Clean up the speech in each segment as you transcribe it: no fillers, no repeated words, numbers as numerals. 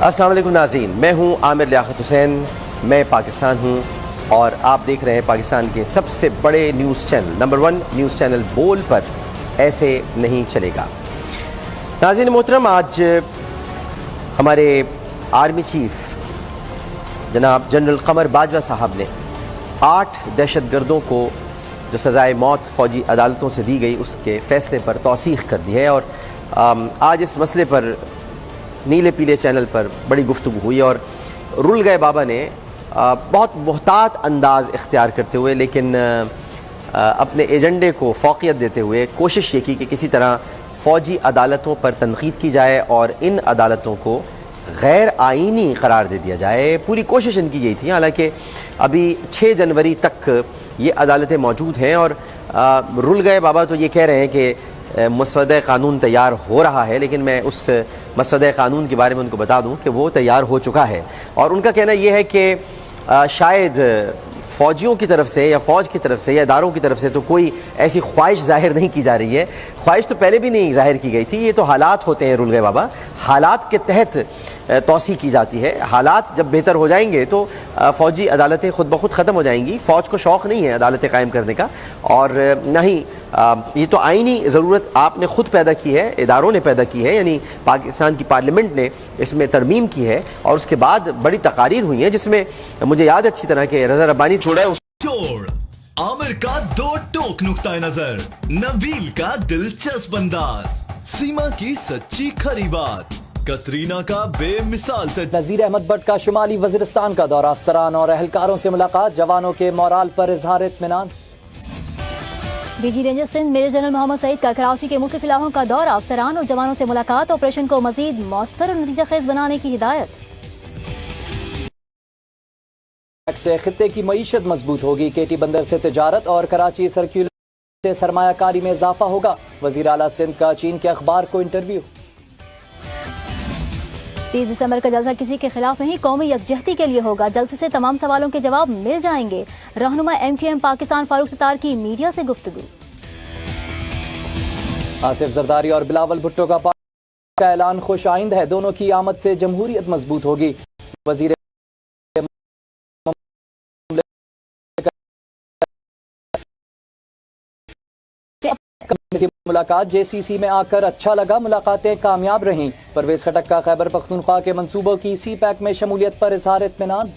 अस्सलाम वालेकुम नाज़रीन, मैं हूं आमिर लियाकत हुसैन, मैं पाकिस्तान हूं और आप देख रहे हैं पाकिस्तान के सबसे बड़े news channel number 1 news channel बोल पर ऐसे नहीं चलेगा। नाज़रीन मोहतरम, आज हमारे आर्मी चीफ जनाब जनरल कमर बाजवा साहब ने 8 दहशतगर्दों को जो सज़ाए मौत फ़ौजी अदालतों से दी गई उसके फ़ैसले पर तौसीक़ कर दी है और आज इस मसले पर नीले पीले चैनल पर बड़ी गुफ्तगू हुई और रुल गए बाबा ने बहुत मोहतात अंदाज़ इख्तियार करते हुए लेकिन अपने एजेंडे को फ़ौक़ियत देते हुए कोशिश ये की कि किसी तरह फ़ौजी अदालतों पर तनक़ीद की जाए और इन अदालतों को गैर आइनी करार दे दिया जाए। पूरी कोशिश इनकी यही थी। हालांकि अभी 6 जनवरी तक ये अदालतें मौजूद हैं और रुल गए बाबा तो ये कह रहे हैं कि मसवदा क़ानून तैयार हो रहा है, लेकिन मैं उस मसवदा क़ानून के बारे में उनको बता दूं कि वो तैयार हो चुका है और उनका कहना यह है कि शायद फ़ौजियों की तरफ से या फ़ौज की तरफ से या इदारों की तरफ से तो कोई ऐसी ख्वाहिश ज़ाहिर नहीं की जा रही है। ख्वाहिश तो पहले भी नहीं ज़ाहिर की गई थी, ये तो हालात होते हैं रुल गए बाबा, हालात के तहत तौसी की जाती है। हालात जब बेहतर हो जाएंगे तो फ़ौजी अदालतें ख़ुद ब खुद ख़त्म हो जाएंगी। फ़ौज को शौक़ नहीं है अदालतें कायम करने का और न ही ये तो आइनी ज़रूरत आपने ख़ुद पैदा की है, इदारों ने पैदा की है, यानी पाकिस्तान की पार्लियामेंट ने इसमें तरमीम की है और उसके बाद बड़ी तकारीर हुई हैं जिसमें मुझे याद अच्छी तरह के रज़ा रब्बानी छोड़ा आमिर का 2 टोक नुक्ता नजर, नबील का दिलचस्प अंदाज, सीमा की सच्ची खरी बात, कतरीना का बेमिसाल नज़ीर अहमद भट्ट का शुमाली वज़ीरिस्तान का दौरा, अफसरान और एहलकारों से मुलाकात, जवानों के मोराल पर इजहार इत्मीनान। DG ranger Sindh major general Mohammad Saeed का कराची के मुख्तलिफ इलाकों का दौरा, अफसरान और जवानों से मुलाकात, ऑपरेशन को मजीद मौसर और नतीजा खेज बनाने की हिदायत। से खित्ते की मईशत मजबूत होगी, केटी बंदर से तिजारत और कराची सर्क्यूलर से सरमायाकारी में इजाफा होगा, वज़ीर आला सिंध का चीन के अखबार को इंटरव्यू। 30 दिसंबर का जलसा किसी के खिलाफ नहीं, कौमी यकजहती के लिए होगा, जलसे से तमाम सवालों के जवाब मिल जाएंगे। रहनुमा MQM पाकिस्तान फारूक सत्तार की मीडिया से गुफ्तगू। आसिफ जरदारी और बिलावल भुट्टो का ऐलान खुश आइंद है, दोनों की आमद से जमहूरियत मजबूत होगी। वजीर मुलाकात JCC में आकर अच्छा लगा, मुलाकातें कामयाब रहीं। परवेज खटक का खैबर पख्तूनख्वा के मंसूबों की CPAC में शमूलियत पर इजहार इत्मीनान।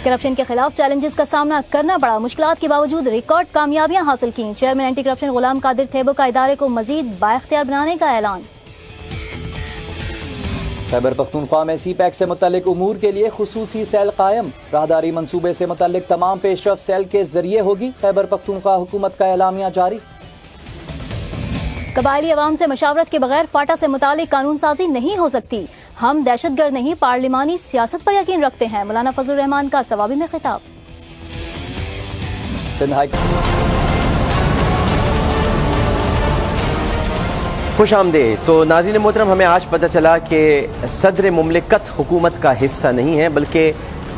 करप्शन के खिलाफ चैलेंजेस का सामना करना पड़ा, मुश्किलात के बावजूद रिकॉर्ड कामयाबियां हासिल की। Chairman anti corruption Ghulam Qadir Thebo का इदारे को मजीद बाइख्तियार बनाने का ऐलान। खैबर पख्तूनख्वा में CPAC से मुतल्लिक उमूर के लिए खुसूसी सेल कायम, राहदारी मंसूबे से मुतल्लिक तमाम पेशरफ सेल के जरिए होगी। खैबर पख्तूनख्वा हुकूमत का एलामिया जारी। कबायली अवाम से मशावरत के बगैर फाटा से मुतालिक कानून साजी नहीं हो सकती, हम दहशतगर्द नहीं पार्लिमानी सियासत पर यकीन रखते हैं, मौलाना फजलुर रहमान का सवाबी में खिताब। खुश आमदीद। तो नाज़रीन मोहतरम, हमें आज पता चला कि सदर मुमलिकत हुकूमत का हिस्सा नहीं है बल्कि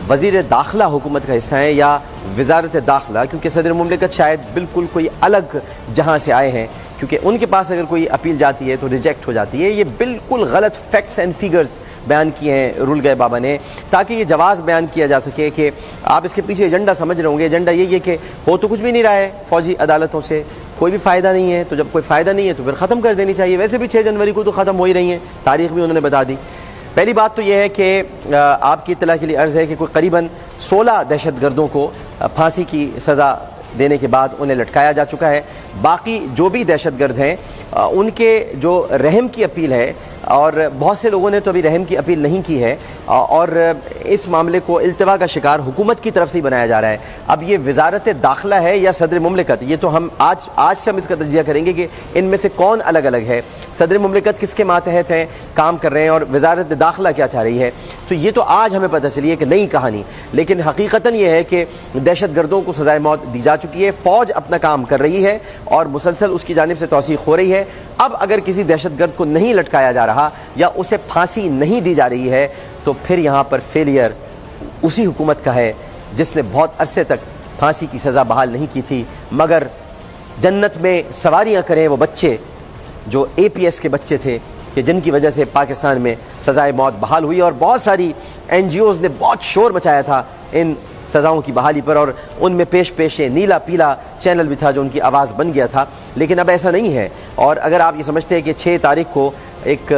वज़ीर दाखिला हुकूमत का हिस्सा है या वज़ारत दाखिला, क्योंकि सदर मुमलिकत शायद बिल्कुल कोई अलग जहाँ से आए हैं, क्योंकि उनके पास अगर कोई अपील जाती है तो रिजेक्ट हो जाती है। ये बिल्कुल गलत फैक्ट्स एंड फिगर्स बयान किए हैं रुल गए बाबा ने, ताकि ये जवाज़ बयान किया जा सके कि आप इसके पीछे एजेंडा समझ रहे होंगे। एजेंडा यही है कि हो तो कुछ भी नहीं रहा है, फ़ौजी अदालतों से कोई भी फ़ायदा नहीं है, तो जब कोई फ़ायदा नहीं है तो फिर ख़त्म कर देनी चाहिए। वैसे भी 6 जनवरी को तो ख़त्म हो ही रही हैं, तारीख भी उन्होंने बता दी। पहली बात तो यह है कि आपकी इत्तला के लिए अर्ज़ है कि कोई करीबन 16 दहशतगर्दों को फांसी की सज़ा देने के बाद उन्हें लटकाया जा चुका है। बाकी जो भी दहशतगर्द हैं उनके जो रहम की अपील है, और बहुत से लोगों ने तो अभी रहम की अपील नहीं की है और इस मामले को इल्तिवा का शिकार हुकूमत की तरफ से ही बनाया जा रहा है। अब ये वज़ारत दाखिला है या सदर मुमलिकत, ये तो हम आज से हम इसका तजिया करेंगे कि इनमें से कौन अलग अलग है, सदर मुमलिकत किसके मातहत हैं काम कर रहे हैं और वज़ारत दाखिला क्या चाह रही है। तो ये तो आज हमें पता चली है कि नई कहानी, लेकिन हकीकतन ये है कि दहशतगर्दों को सज़ाए मौत दी जा चुकी है, फ़ौज अपना काम कर रही है और मुसलसल उसकी जानिब से तौसीक़ हो रही है। अब अगर किसी दहशतगर्द को नहीं लटकाया जा रहा या उसे फांसी नहीं दी जा रही है तो फिर यहाँ पर फेलियर उसी हुकूमत का है जिसने बहुत अरसे तक फांसी की सज़ा बहाल नहीं की थी, मगर जन्नत में सवारियाँ करें वो बच्चे जो APS के बच्चे थे, कि जिनकी वजह से पाकिस्तान में सज़ाए मौत बहाल हुई और बहुत सारी NGOs ने बहुत शोर मचाया था इन सज़ाओं की बहाली पर, और उनमें पेश ये नीला पीला चैनल भी था जो उनकी आवाज़ बन गया था। लेकिन अब ऐसा नहीं है, और अगर आप ये समझते हैं कि 6 तारीख को एक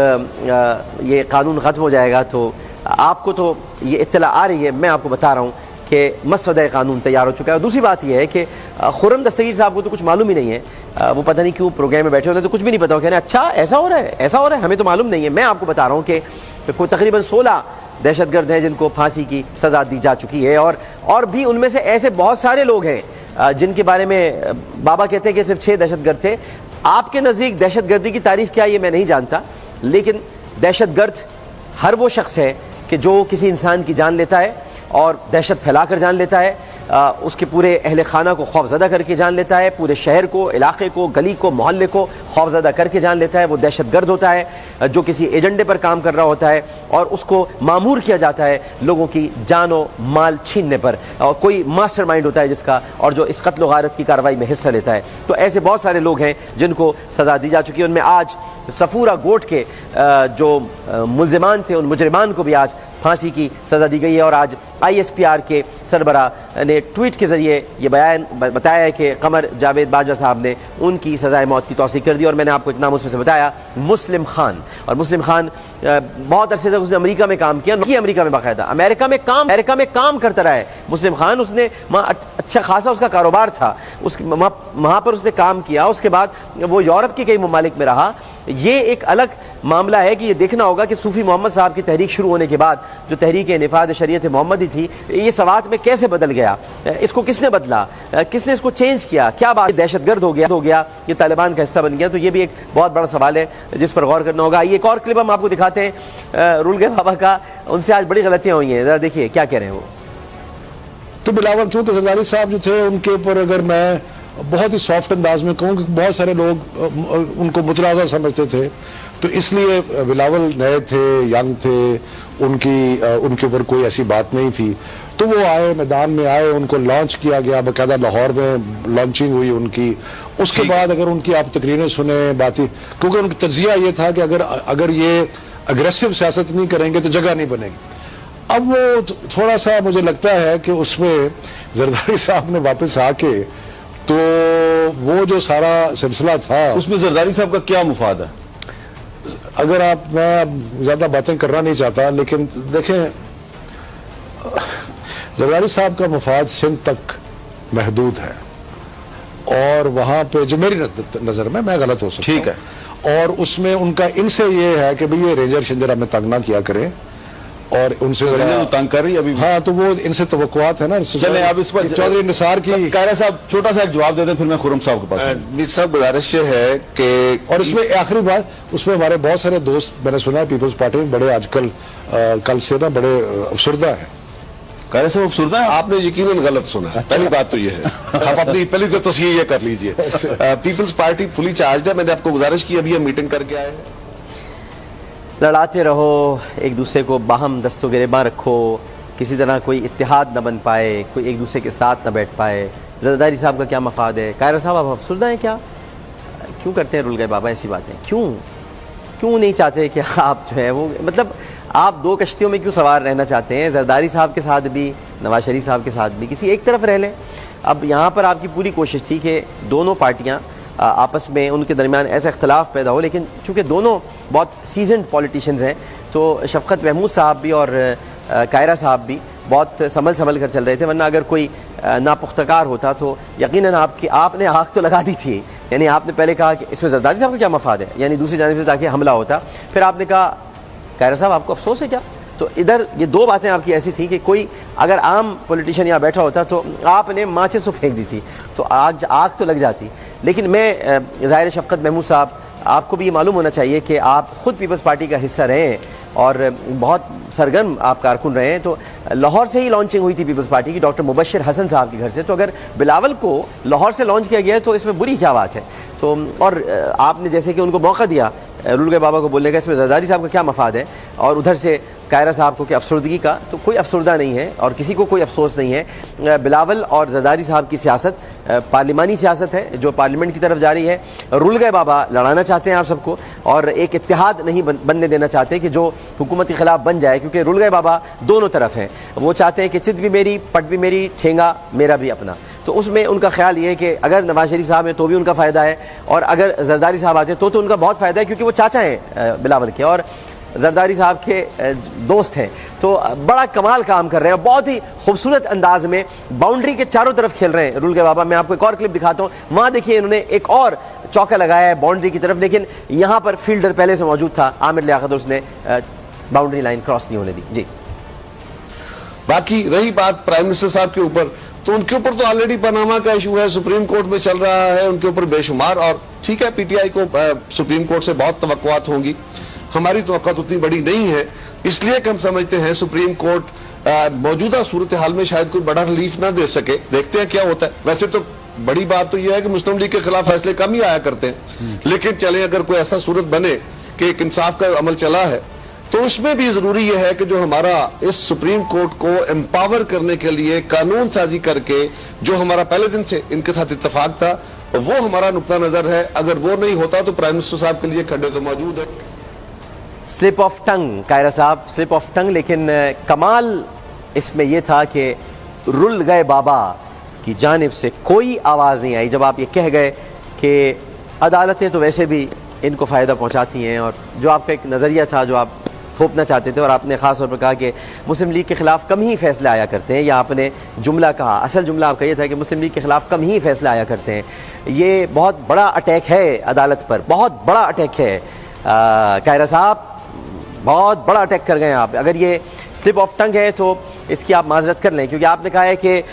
ये कानून ख़त्म हो जाएगा, तो आपको तो ये इत्तला आ रही है, मैं आपको बता रहा हूँ कि मसवदा कानून तैयार हो चुका है। और दूसरी बात यह है कि खुर्रम दस्तगीर साहब को तो कुछ मालूम ही नहीं है, वो पता नहीं क्यों प्रोग्राम में बैठे होते तो कुछ भी नहीं पता, वो कह रहे हैं अच्छा ऐसा हो रहा है, ऐसा हो रहा है, हमें तो मालूम नहीं है। मैं आपको बता रहा हूँ कि कोई तकरीबन 16 दहशतगर्द हैं जिनको फांसी की सज़ा दी जा चुकी है, और भी उनमें से ऐसे बहुत सारे लोग हैं जिनके बारे में बाबा कहते हैं कि सिर्फ 6 दहशतगर्द थे। आपके नज़दीक दहशतगर्दी की तारीफ क्या, ये मैं नहीं जानता, लेकिन दहशतगर्द हर वो शख्स है कि जो किसी इंसान की जान लेता है और दहशत फैलाकर जान लेता है, उसके पूरे अहले खाना को खौफज़दा करके जान लेता है, पूरे शहर को, इलाके को, गली को, मोहल्ले को खौफज़दा करके जान लेता है, वो दहशतगर्द होता है जो किसी एजेंडे पर काम कर रहा होता है और उसको मामूर किया जाता है लोगों की जान और माल छीनने पर, और कोई मास्टरमाइंड होता है जिसका, और जो इस कत्ल गारत की कार्रवाई में हिस्सा लेता है। तो ऐसे बहुत सारे लोग हैं जिनको सज़ा दी जा चुकी है। उनमें आज सफूरा गोट के जो मुल्ज़िमान थे, उन मुजरिमान को भी आज फांसी की सज़ा दी गई है। और आज ISPR के सरबरा ने ट्वीट के ज़रिए ये बयान बताया है कि कमर जावेद बाजवा साहब ने उनकी सज़ाए मौत की तौसीक़ कर दी। और मैंने आपको एक नाम उसमें से बताया, मुस्लिम खान। और मुस्लिम खान बहुत अरसे तक उसने अमेरिका में काम किया, अमेरिका में बाकायदा अमेरिका में काम करता रहा है मुस्लिम खान। उसने वहाँ अच्छा खासा उसका कारोबार था, वहाँ पर उसने काम किया, उसके बाद वो यूरोप के कई ममालिक में रहा। ये एक अलग मामला है कि ये देखना होगा कि सूफ़ी मोहम्मद साहब की तहरीक शुरू होने के बाद जो तहरीक निफ़ाज़ शरीयत मोहम्मदी थी, ये सवात में कैसे बदल गया, इसको किसने बदला, किसने इसको चेंज किया, क्या बात दहशतगर्द हो गया, ये तालिबान का हिस्सा बन गया। तो ये भी एक बहुत बड़ा सवाल है जिस पर गौर करना होगा। ये एक और क्लिप हम आपको दिखाते हैं रुलगे बाबा का, उनसे आज बड़ी गलतियाँ हुई हैं, ज़रा देखिए क्या कह रहे हैं वो। तो बिलावल क्योंकि जरदारी साहब जो थे उनके ऊपर अगर मैं बहुत ही सॉफ्ट अंदाज में कहूँ कि बहुत सारे लोग उनको मुतनाज़ा समझते थे, तो इसलिए बिलावल नए थे, यंग थे, उनके ऊपर कोई ऐसी बात नहीं थी। तो वो आए, मैदान में आए, उनको लॉन्च किया गया, बाकायदा लाहौर में लॉन्चिंग हुई उनकी। उसके बाद अगर उनकी आप तकरीरें सुने, बातें, क्योंकि उनका तज्जिया ये था कि अगर ये अग्रेसिव सियासत नहीं करेंगे तो जगह नहीं बनेगी। अब वो थोड़ा सा मुझे लगता है कि उसमें जरदारी साहब ने वापस आके, तो वो जो सारा सिलसिला था उसमें जरदारी साहब का क्या मुफाद है? अगर मैं ज्यादा बातें करना नहीं चाहता, लेकिन देखें जरदारी साहब का मुफाद सिंध तक महदूद है, और वहां पे जो मेरी नजर में, मैं गलत हो सकता हूं, ठीक है, और उसमें उनका इनसे ये है कि भाई ये रेंजर शेंजर हमें तंग ना किया करें, और उनसे तंग कर रही अभी। हाँ, तो वो इनसे तवक्कुआत है ना। चले अब इस पर चौधरी निसार की कायरा साहब छोटा सा एक जवाब दे दें, फिर मैं खुर्रम साहब के पास। मीर साहब गुजारिश ये है कि, और इसमें आखिरी बात, उसमें हमारे बहुत सारे दोस्त मैंने सुना है पीपल्स पार्टी में बड़े आजकल कल से ना बड़े अफसरदा है। कायरा साहब अफसरदा है? आपने यकीनन गलत सुना है। पहली बात तो ये है, आप अपनी पहली तो तस्हीर ये कर लीजिए। पीपल्स पार्टी फुली चार्ज है। मैंने आपको गुजारिश की, अभी हम मीटिंग करके आए हैं। लड़ाते रहो, एक दूसरे को बाहम दस्तों गिरेबां रखो, किसी तरह कोई इत्तेहाद न बन पाए, कोई एक दूसरे के साथ न बैठ पाए। जरदारी साहब का क्या मफाद है? कायरा साहब आप अफसरदा हैं क्या? क्यों करते हैं रुलगे बाबा ऐसी बातें? क्यों नहीं चाहते कि आप जो है वो, मतलब आप दो कश्तियों में क्यों सवार रहना चाहते हैं? जरदारी साहब के साथ भी, नवाज शरीफ साहब के साथ भी, किसी एक तरफ रह लें। अब यहाँ पर आपकी पूरी कोशिश थी कि दोनों पार्टियाँ आपस में, उनके दरमियान ऐसा इख्तलाफ पैदा हो, लेकिन चूँकि दोनों बहुत सीजनड पॉलिटिशियंस हैं, तो शफ़क़त महमूद साहब भी और कायरा साहब भी बहुत संभल कर चल रहे थे। वरना अगर कोई नापुख्तकार होता तो यकीनन आपने आग तो लगा दी थी। यानी आपने पहले कहा कि इसमें जरदारी साहब का क्या मफाद है, यानी दूसरी जानिब से ताकि हमला होता, फिर आपने कहा कायरा साहब आपको अफसोस है क्या? तो इधर ये दो बातें आपकी ऐसी थी कि कोई अगर आम पॉलिटिशियन यहाँ बैठा होता तो आपने माचिस फेंक दी थी, तो आग तो लग जाती। लेकिन मैं ज़ाहिर शफ़क़त महमूद साहब, आपको भी ये मालूम होना चाहिए कि आप ख़ुद पीपल्स पार्टी का हिस्सा रहे हैं और बहुत सरगर्म आप कारकुन रहे हैं। तो लाहौर से ही लॉन्चिंग हुई थी पीपल्स पार्टी की, डॉक्टर मुबश्शिर हसन साहब के घर से। तो अगर बिलावल को लाहौर से लॉन्च किया गया है तो इसमें बुरी क्या बात है? तो और आपने जैसे कि उनको मौका दिया रुलगे बाबा को बोलने का, इसमें जरदारी साहब का क्या मफाद है, और उधर से कायरा साहब को कि अफसरदगी का, तो कोई अफसरदा नहीं है और किसी को कोई अफसोस नहीं है। बिलावल और जरदारी साहब की सियासत पार्लिमानी सियासत है जो पार्लियामेंट की तरफ जा रही है। रुल गए बाबा लड़ाना चाहते हैं आप सबको और एक इत्तेहाद नहीं बनने देना चाहते कि जो हुकूमत के खिलाफ बन जाए, क्योंकि रुल गए बाबा दोनों तरफ हैं। वो चाहते हैं कि चित भी मेरी, पट भी मेरी, ठेंगा मेरा भी अपना। तो उसमें उनका ख्याल ये है कि अगर नवाज शरीफ साहब हैं तो भी उनका फ़ायदा है, और अगर जरदारी साहब आते तो उनका बहुत फ़ायदा है, क्योंकि वो चाचा हैं बिलावल के और जरदारी साहब के दोस्त हैं। तो बड़ा कमाल काम कर रहे हैं, बहुत ही खूबसूरत अंदाज में बाउंड्री के चारों तरफ खेल रहे हैं रुल गए बाबा। मैं आपको एक और क्लिप दिखाता हूँ। वहाँ देखिए इन्होंने एक और चौका लगाया है बाउंड्री की तरफ, लेकिन यहाँ पर फील्डर पहले से मौजूद था आमिर लियाकत, उसने बाउंड्री लाइन क्रॉस नहीं होने दी। जी, बाकी रही बात प्राइम मिनिस्टर साहब के ऊपर, तो उनके ऊपर तो ऑलरेडी पनामा का इशू है, सुप्रीम कोर्ट में चल रहा है उनके ऊपर बेशुमार, और ठीक है पीटीआई को सुप्रीम कोर्ट से बहुत तवक्कुआत होंगी, हमारी तवक्कुआत उतनी बड़ी नहीं है, इसलिए कि हम समझते हैं सुप्रीम कोर्ट मौजूदा सूरत हाल में शायद कोई बड़ा रिलीफ ना दे सके। देखते हैं क्या होता है। वैसे तो बड़ी बात तो यह है कि मुस्लिम लीग के खिलाफ फैसले कम ही आया करते हैं, लेकिन चले अगर कोई ऐसा सूरत बने कि एक इंसाफ का अमल चला है, तो उसमें भी जरूरी यह है कि जो हमारा इस सुप्रीम कोर्ट को एम्पावर करने के लिए कानून साजी करके, जो हमारा पहले दिन से इनके साथ इत्तेफाक था, वो हमारा नुक्ता नजर है। अगर वो नहीं होता तो प्राइम मिनिस्टर साहब के लिए खड्डे तो मौजूद है। स्लिप ऑफ टंग कायरा साहब, स्लिप ऑफ टंग। लेकिन कमाल इसमें यह था कि रुल गए बाबा की जानिब से कोई आवाज़ नहीं आई जब आप ये कह गए कि अदालतें तो वैसे भी इनको फ़ायदा पहुंचाती हैं, और जो आपका एक नज़रिया था जो आप थोपना चाहते थे, और आपने ख़ास तौर पर कहा कि मुस्लिम लीग के ख़िलाफ़ कम ही फैसले आया करते हैं, या आपने जुमला कहा, असल जुमला आपका ये था कि मुस्लिम लीग के ख़िलाफ़ कम ही फैसले आया करते हैं। ये बहुत बड़ा अटैक है अदालत पर, बहुत बड़ा अटैक है कायरा साहब, बहुत बड़ा अटैक कर गए आप। अगर ये स्लिप ऑफ टंग है तो इसकी आप माजरत कर लें, क्योंकि आपने कहा है कि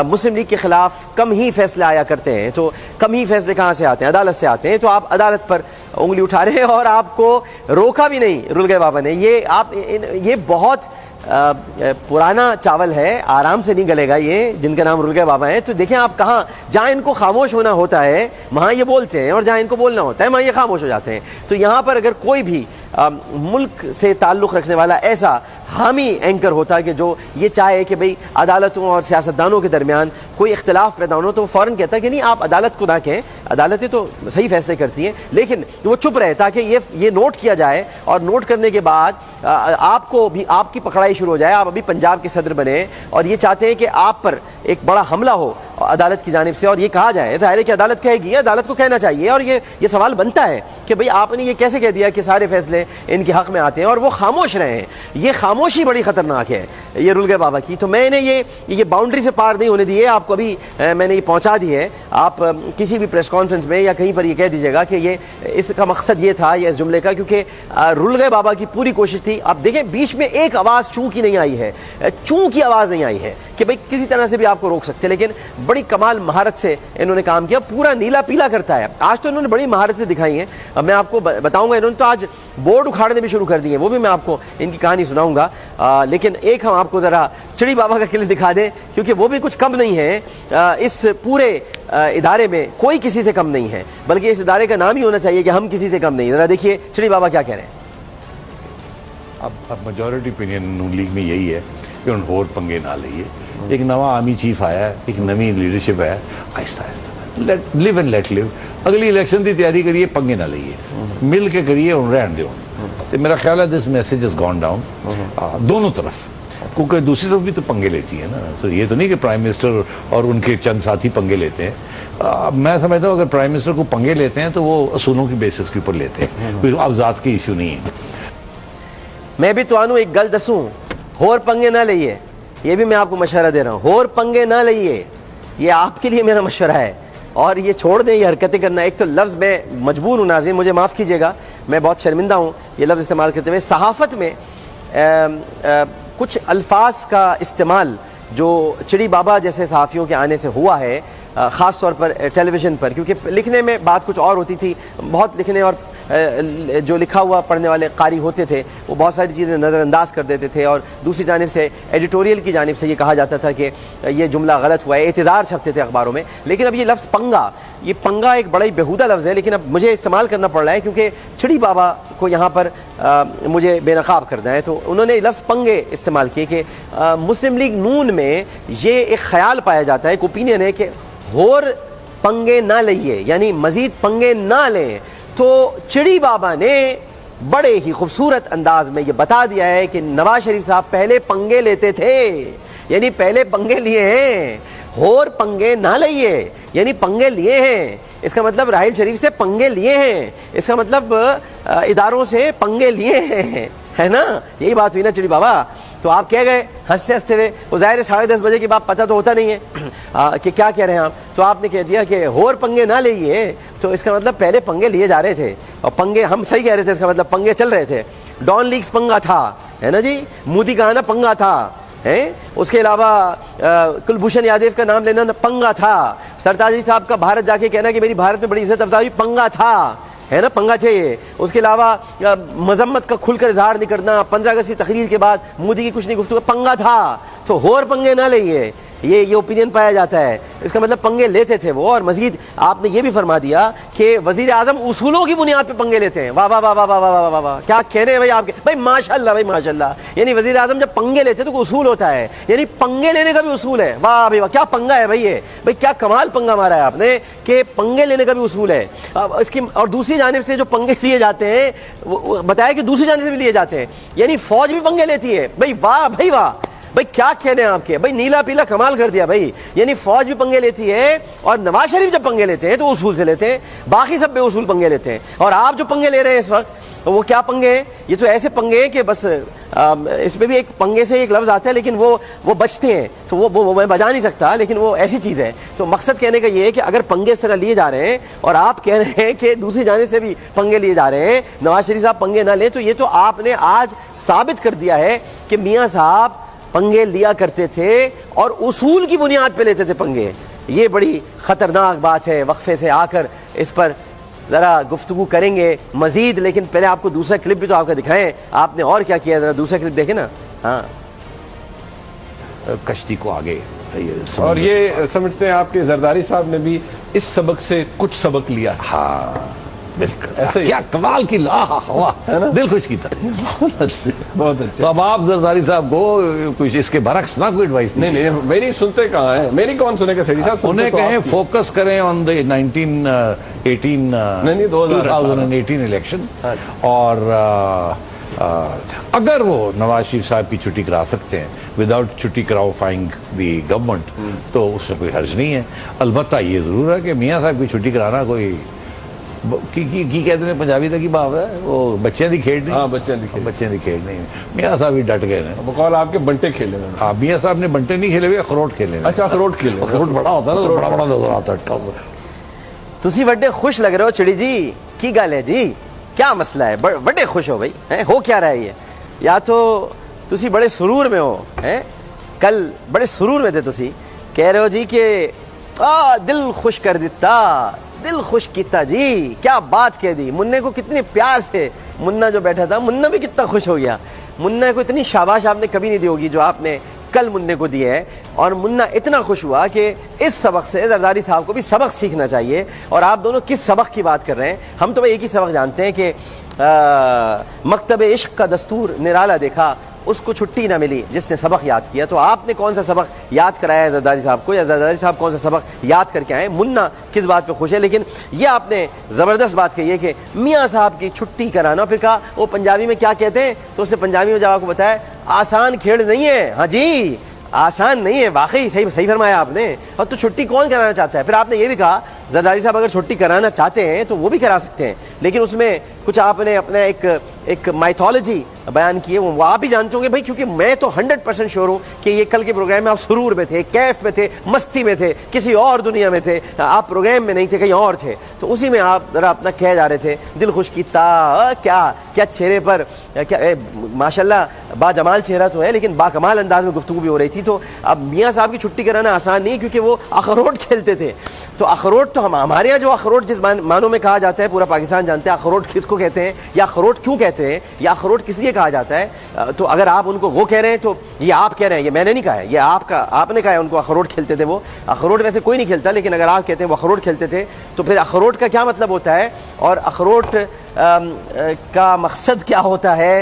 मुस्लिम लीग के खिलाफ कम ही फैसले आया करते हैं। तो कम ही फैसले कहाँ से आते हैं? अदालत से आते हैं। तो आप अदालत पर उंगली उठा रहे हैं और आपको रोका भी नहीं रुल गए बाबा ने। ये बहुत पुराना चावल है, आराम से नहीं गलेगा ये, जिनका नाम रुल गए बाबा है। तो देखें आप कहाँ, जहाँ इनको खामोश होना होता है वहाँ ये बोलते हैं, और जहाँ इनको बोलना होता है वहाँ ये खामोश हो जाते हैं। तो यहाँ पर अगर कोई भी मुल्क से ताल्लुक़ रखने वाला ऐसा हामी एंकर होता है कि जो ये चाहे कि भाई अदालतों और सियासतदानों के दरमियान कोई इख्तलाफ पैदा होना, तो वो फ़ौरन कहता है कि नहीं आप अदालत को ना कहें, अदालतें तो सही फैसले करती हैं, लेकिन वो चुप रहे ताकि ये नोट किया जाए, और नोट करने के बाद आपको भी आपकी पकड़ाई शुरू हो जाए। आप अभी पंजाब के सदर बने और ये चाहते हैं कि आप पर एक बड़ा हमला हो अदालत की जानिब से, और ये कहा जाए, ज़ाहिर है कि अदालत कहेगी, अदालत को कहना चाहिए, और ये सवाल बनता है कि भाई आपने ये कैसे कह दिया कि सारे फैसले इनके हक में आते हैं, और वो खामोश रहे हैं। ये खामोशी बड़ी खतरनाक है ये रुल गए बाबा की। तो मैंने ये बाउंड्री से पार नहीं होने दी है, आपको अभी मैंने ये पहुंचा दी है। आप किसी भी प्रेस कॉन्फ्रेंस में या कहीं पर ये कह दीजिएगा कि ये इसका मकसद ये था, ये इस जुमले का, क्योंकि रुल गए बाबा की पूरी कोशिश थी। आप देखें बीच में एक आवाज़ चूं की नहीं आई है, चूं की आवाज़ नहीं आई है कि भाई किसी तरह से भी आपको रोक सकते, लेकिन बड़ी कमाल महारत से इन्होंने काम किया, पूरा नीला पीला करता है। आज तो इन्होंने बड़ी महारतें दिखाई हैं, अब मैं आपको बताऊंगा। इन्होंने तो आज बोर्ड उखाड़ने भी शुरू कर दिए, वो भी मैं आपको इनकी कहानी सुनाऊंगा। लेकिन एक हम आपको ज़रा चिड़ी बाबा का क्लिप दिखा दें, क्योंकि वो भी कुछ कम नहीं है। इस पूरे इदारे में कोई किसी से कम नहीं है, बल्कि इस इदारे का नाम ही होना चाहिए कि हम किसी से कम नहीं। ज़रा देखिए चिड़ी बाबा क्या कह रहे हैं। अब मेजॉरिटी ओपिनियन नून लीग में यही है कि उन होर पंगे ना लिए। एक नवा आर्मी चीफ आया है, एक नवी लीडरशिप है, Aahista Aahista live and let live. अगली इलेक्शन की तैयारी करिए, पंगे ना लीए, मिल के करिए, उन रहन दो। तो मेरा ख्याल है this message is gone down दोनों तरफ, क्योंकि दूसरी तरफ भी तो पंगे लेती है ना। तो ये तो नहीं कि प्राइम मिनिस्टर और उनके चंद साथी पंगे लेते हैं। मैं समझता हूँ अगर प्राइम मिनिस्टर को पंगे लेते हैं तो वो असूलों की बेसिस के ऊपर लेते हैं, कोई अवजात की इशू नहीं है। मैं भी तो आनू एक गल दसूं, होर पंगे ना लइए, ये भी मैं आपको मशवरा दे रहा हूँ, होर पंगे ना लइए, ये आपके लिए मेरा मशवरा है। और ये छोड़ दें ये हरकतें करना। एक तो लफ्ज़ मैं मजबूर हूँ नाज़रीन, मुझे माफ़ कीजिएगा, मैं बहुत शर्मिंदा हूँ ये लफ्ज़ इस्तेमाल करते हुए। सहाफ़त में कुछ अल्फाज का इस्तेमाल जो चिड़ी बाबा जैसे सहाफ़ियों के आने से हुआ है, ख़ास तौर पर टेलीविज़न पर, क्योंकि लिखने में बात कुछ और होती थी, बहुत लिखने और जो लिखा हुआ पढ़ने वाले कारी होते थे वो बहुत सारी चीज़ें नज़रअंदाज कर देते थे, और दूसरी जानिब से एडिटोरियल की जानिब से ये कहा जाता था कि ये जुमला गलत हुआ है, एतज़ार छपते थे अखबारों में। लेकिन अब ये लफ्ज़ पंगा, ये पंगा एक बड़ा ही बेहुदा लफ्ज़ है, लेकिन अब मुझे इस्तेमाल करना पड़ रहा है क्योंकि चिड़ी बाबा को यहाँ पर मुझे बेनकाब करना है। तो उन्होंने लफ्ज़ पंगे इस्तेमाल किए कि मुस्लिम लीग नून में ये एक ख्याल पाया जाता है, एक ओपिनियन है कि होर पंगे ना लिए, यानी मजीद पंगे ना लें, तो चिड़ी बाबा ने बड़े ही खूबसूरत अंदाज में ये बता दिया है कि नवाज शरीफ साहब पहले पंगे लेते थे, यानी पहले पंगे लिए हैं, होर पंगे ना लिए, यानी पंगे लिए हैं। इसका मतलब राहिल शरीफ से पंगे लिए हैं, इसका मतलब इदारों से पंगे लिए हैं, है ना? यही बात हुई ना चिड़ी बाबा। तो आप कह गए हंसते हंसते हुए, वो ज़ाहिर है 10:30 बजे के बाद पता तो होता नहीं है कि क्या कह रहे हैं आप, तो आपने कह दिया कि होर पंगे ना लिए, तो इसका मतलब पहले पंगे लिए जा रहे थे, और पंगे हम सही कह रहे थे, इसका मतलब पंगे चल रहे थे। डॉन लीग्स पंगा था, है ना जी, मोदी का आना पंगा था, है, उसके अलावा कुलभूषण यादव का नाम लेना पंगा था, सरताज साहब का भारत जाके कहना कि मेरी भारत में बड़ी इज्जत अफजाई पंगा था, है ना, पंगा चाहिए। उसके अलावा मजम्मत का खुलकर इजहार नहीं करना, 15 अगस्त की तकरीर के बाद मोदी की कुछ नहीं गुफ्तगू, पंगा था। तो होर पंगे ना लिए, ये ओपिनियन पाया जाता है, इसका मतलब पंगे लेते थे वो। और मजीद आपने ये भी फरमा दिया कि वजीर आजम उसूलों की बुनियाद पे पंगे लेते हैं। वाह वाह वाह वाह वाह वाह वाह वाह, क्या कह रहे हैं भाई आपके, भाई माशाल्लाह, भाई माशाल्लाह। यानी वजीर आजम जब पंगे लेते हैं तो उसूल होता है, यानी पंगे लेने का भी उसूल है। वाह भाई वाह, क्या पंगा है भाई ये, भाई क्या कमाल पंगा मारा है आपने कि पंगे लेने का भी उसूल है। इसकी और दूसरी जानिब से जो पंगे लिए जाते हैं, बताया कि दूसरी जानिब से भी लिए जाते हैं, यानी फौज भी पंगे लेती है। भाई वाह भाई वाह, भाई क्या कहने हैं आपके, भाई नीला पीला कमाल कर दिया भाई। यानी फौज भी पंगे लेती है, और नवाज शरीफ जब पंगे लेते हैं तो उसूल से लेते हैं, बाकी सब बेउसूल पंगे लेते हैं। और आप जो पंगे ले रहे हैं इस वक्त, तो वो क्या पंगे हैं? ये तो ऐसे पंगे हैं कि बस इसमें भी एक पंगे से एक लफ्ज आता है, लेकिन वो बचते हैं, तो वो मैं बजा नहीं सकता, लेकिन वो ऐसी चीज़ है। तो मकसद कहने का ये है कि अगर पंगे इस तरह लिए जा रहे हैं, और आप कह रहे हैं कि दूसरी जाने से भी पंगे लिए जा रहे हैं, नवाज शरीफ साहब पंगे ना लें, तो ये तो आपने आज साबित कर दिया है कि मियाँ साहब पंगे लिया करते थे और उसूल की बुनियाद पे लेते थे पंगे। ये बड़ी खतरनाक बात है। वक्फे से आकर इस पर जरा गुफ्तगू करेंगे मजीद, लेकिन पहले आपको दूसरा क्लिप भी तो आपका दिखाएं, आपने और क्या किया, जरा दूसरा क्लिप देखें ना। हाँ, कश्ती को आगे और ये समझते हैं आपके जरदारी साहब ने भी इस सबक से कुछ सबक लिया। हाँ बिल्कुल, ऐसे क्या कमाल की दिल खुश की तरह। बहुत अच्छे। तो अब आप जरदारी साहब को कुछ इसके बरक्स ना कोई एडवाइस नहीं, मेरी सुनते कहाँ है, मेरी कौन सुनेगा सेठी साहब? उन्हें कहें फोकस करें ऑन द 2018 इलेक्शन, और अगर वो नवाज शरीफ साहब की छुट्टी करा सकते हैं विदाउट छुट्टी कराउफाइंग दी गवर्नमेंट, तो उसमें कोई हर्ज नहीं है। अलबत्ता ये जरूर है कि मियाँ साहब की छुट्टी कराना कोई की कहते हैं पंजाबी तक की बात है, वो बच्चों की खेड नहीं। हाँ, बच्चों की खेड नहीं। मियाँ साहब ही डट गए हैं। बकौल आपके बंटे खेले। हाँ, मियाँ साहब ने बंटे नहीं खेले हुए, अखरोट खेले। अच्छा, अखरोट खेले। अखरोट बड़ा होता है ना, तो बड़ा नजर आता है। तुसी बड़े खुश लग रहे हो चिड़ी जी, की गल है जी, क्या मसला है? बड़े खुश हो भाई, हैं? हो क्या रहा है ये? या तो तुसी बड़े सुरूर में हो, हैं? कल बड़े सुरूर में थे, तुसी कह रहे हो जी कि दिल खुश कर दिता, दिल खुश किता जी, क्या बात कह दी। मुन्ने को कितने प्यार से, मुन्ना जो बैठा था, मुन्ना भी कितना खुश हो गया। मुन्ना को इतनी शाबाश आपने कभी नहीं दी होगी जो आपने कल मुन्ने को दिए है, और मुन्ना इतना खुश हुआ कि इस सबक से जरदारी साहब को भी सबक सीखना चाहिए। और आप दोनों किस सबक की बात कर रहे हैं? हम तो एक ही सबक जानते हैं कि मकतब इश्क का दस्तूर निराला देखा, उसको छुट्टी ना मिली जिसने सबक याद किया। तो आपने कौन सा सबक याद कराया है जरदारी साहब को, या जरदारी साहब कौन सा सबक याद करके आए? मुन्ना किस बात पे खुश है? लेकिन ये आपने ज़बरदस्त बात कही है कि मियाँ साहब की छुट्टी कराना। फिर कहा वो पंजाबी में क्या कहते हैं, तो उसने पंजाबी में जवाब को बताया, आसान खेल नहीं है। हाँ जी, आसान नहीं है, वाकई सही फरमाया आपने। और तो छुट्टी कौन कराना चाहता है? फिर आपने ये भी कहा जरदारी साहब अगर छुट्टी कराना चाहते हैं तो वो भी करा सकते हैं, लेकिन उसमें कुछ आपने अपना एक माइथोलॉजी बयान की है, वो आप ही जानते होंगे भाई, क्योंकि मैं तो 100% श्योर हूँ कि ये कल के प्रोग्राम में आप सुरूर में थे, कैफ में थे, मस्ती में थे, किसी और दुनिया में थे, आप प्रोग्राम में नहीं थे, कहीं और थे। तो उसी में आप जरा अपना कह जा रहे थे, दिल खुश कीता, क्या चेहरे पर, क्या माशाल्लाह बाजमाल चेहरा तो है, लेकिन बाकमाल अंदाज में गुफ्तगू भी हो रही थी। तो अब मियाँ साहब की छुट्टी कराना आसान नहीं, क्योंकि वो अखरोट खेलते थे। तो अखरोट तो हमारे यहाँ जो अखरोट जिस मानों में कहा जाता है, पूरा पाकिस्तान जानते हैं अखरोट किसको कहते हैं, या अखरोट क्यों कहते हैं, या अखरोट किस लिए कहा जाता है। तो अगर आप उनको वो कह रहे हैं तो ये आप कह रहे हैं, ये मैंने नहीं कहा है, ये आपने कहा है उनको अखरोट खेलते थे। वो अखरोट वैसे कोई नहीं खेलता, लेकिन अगर आप कहते हैं वो अखरोट खेलते थे, तो फिर अखरोट का क्या मतलब होता है और अखरोट का मकसद क्या होता है,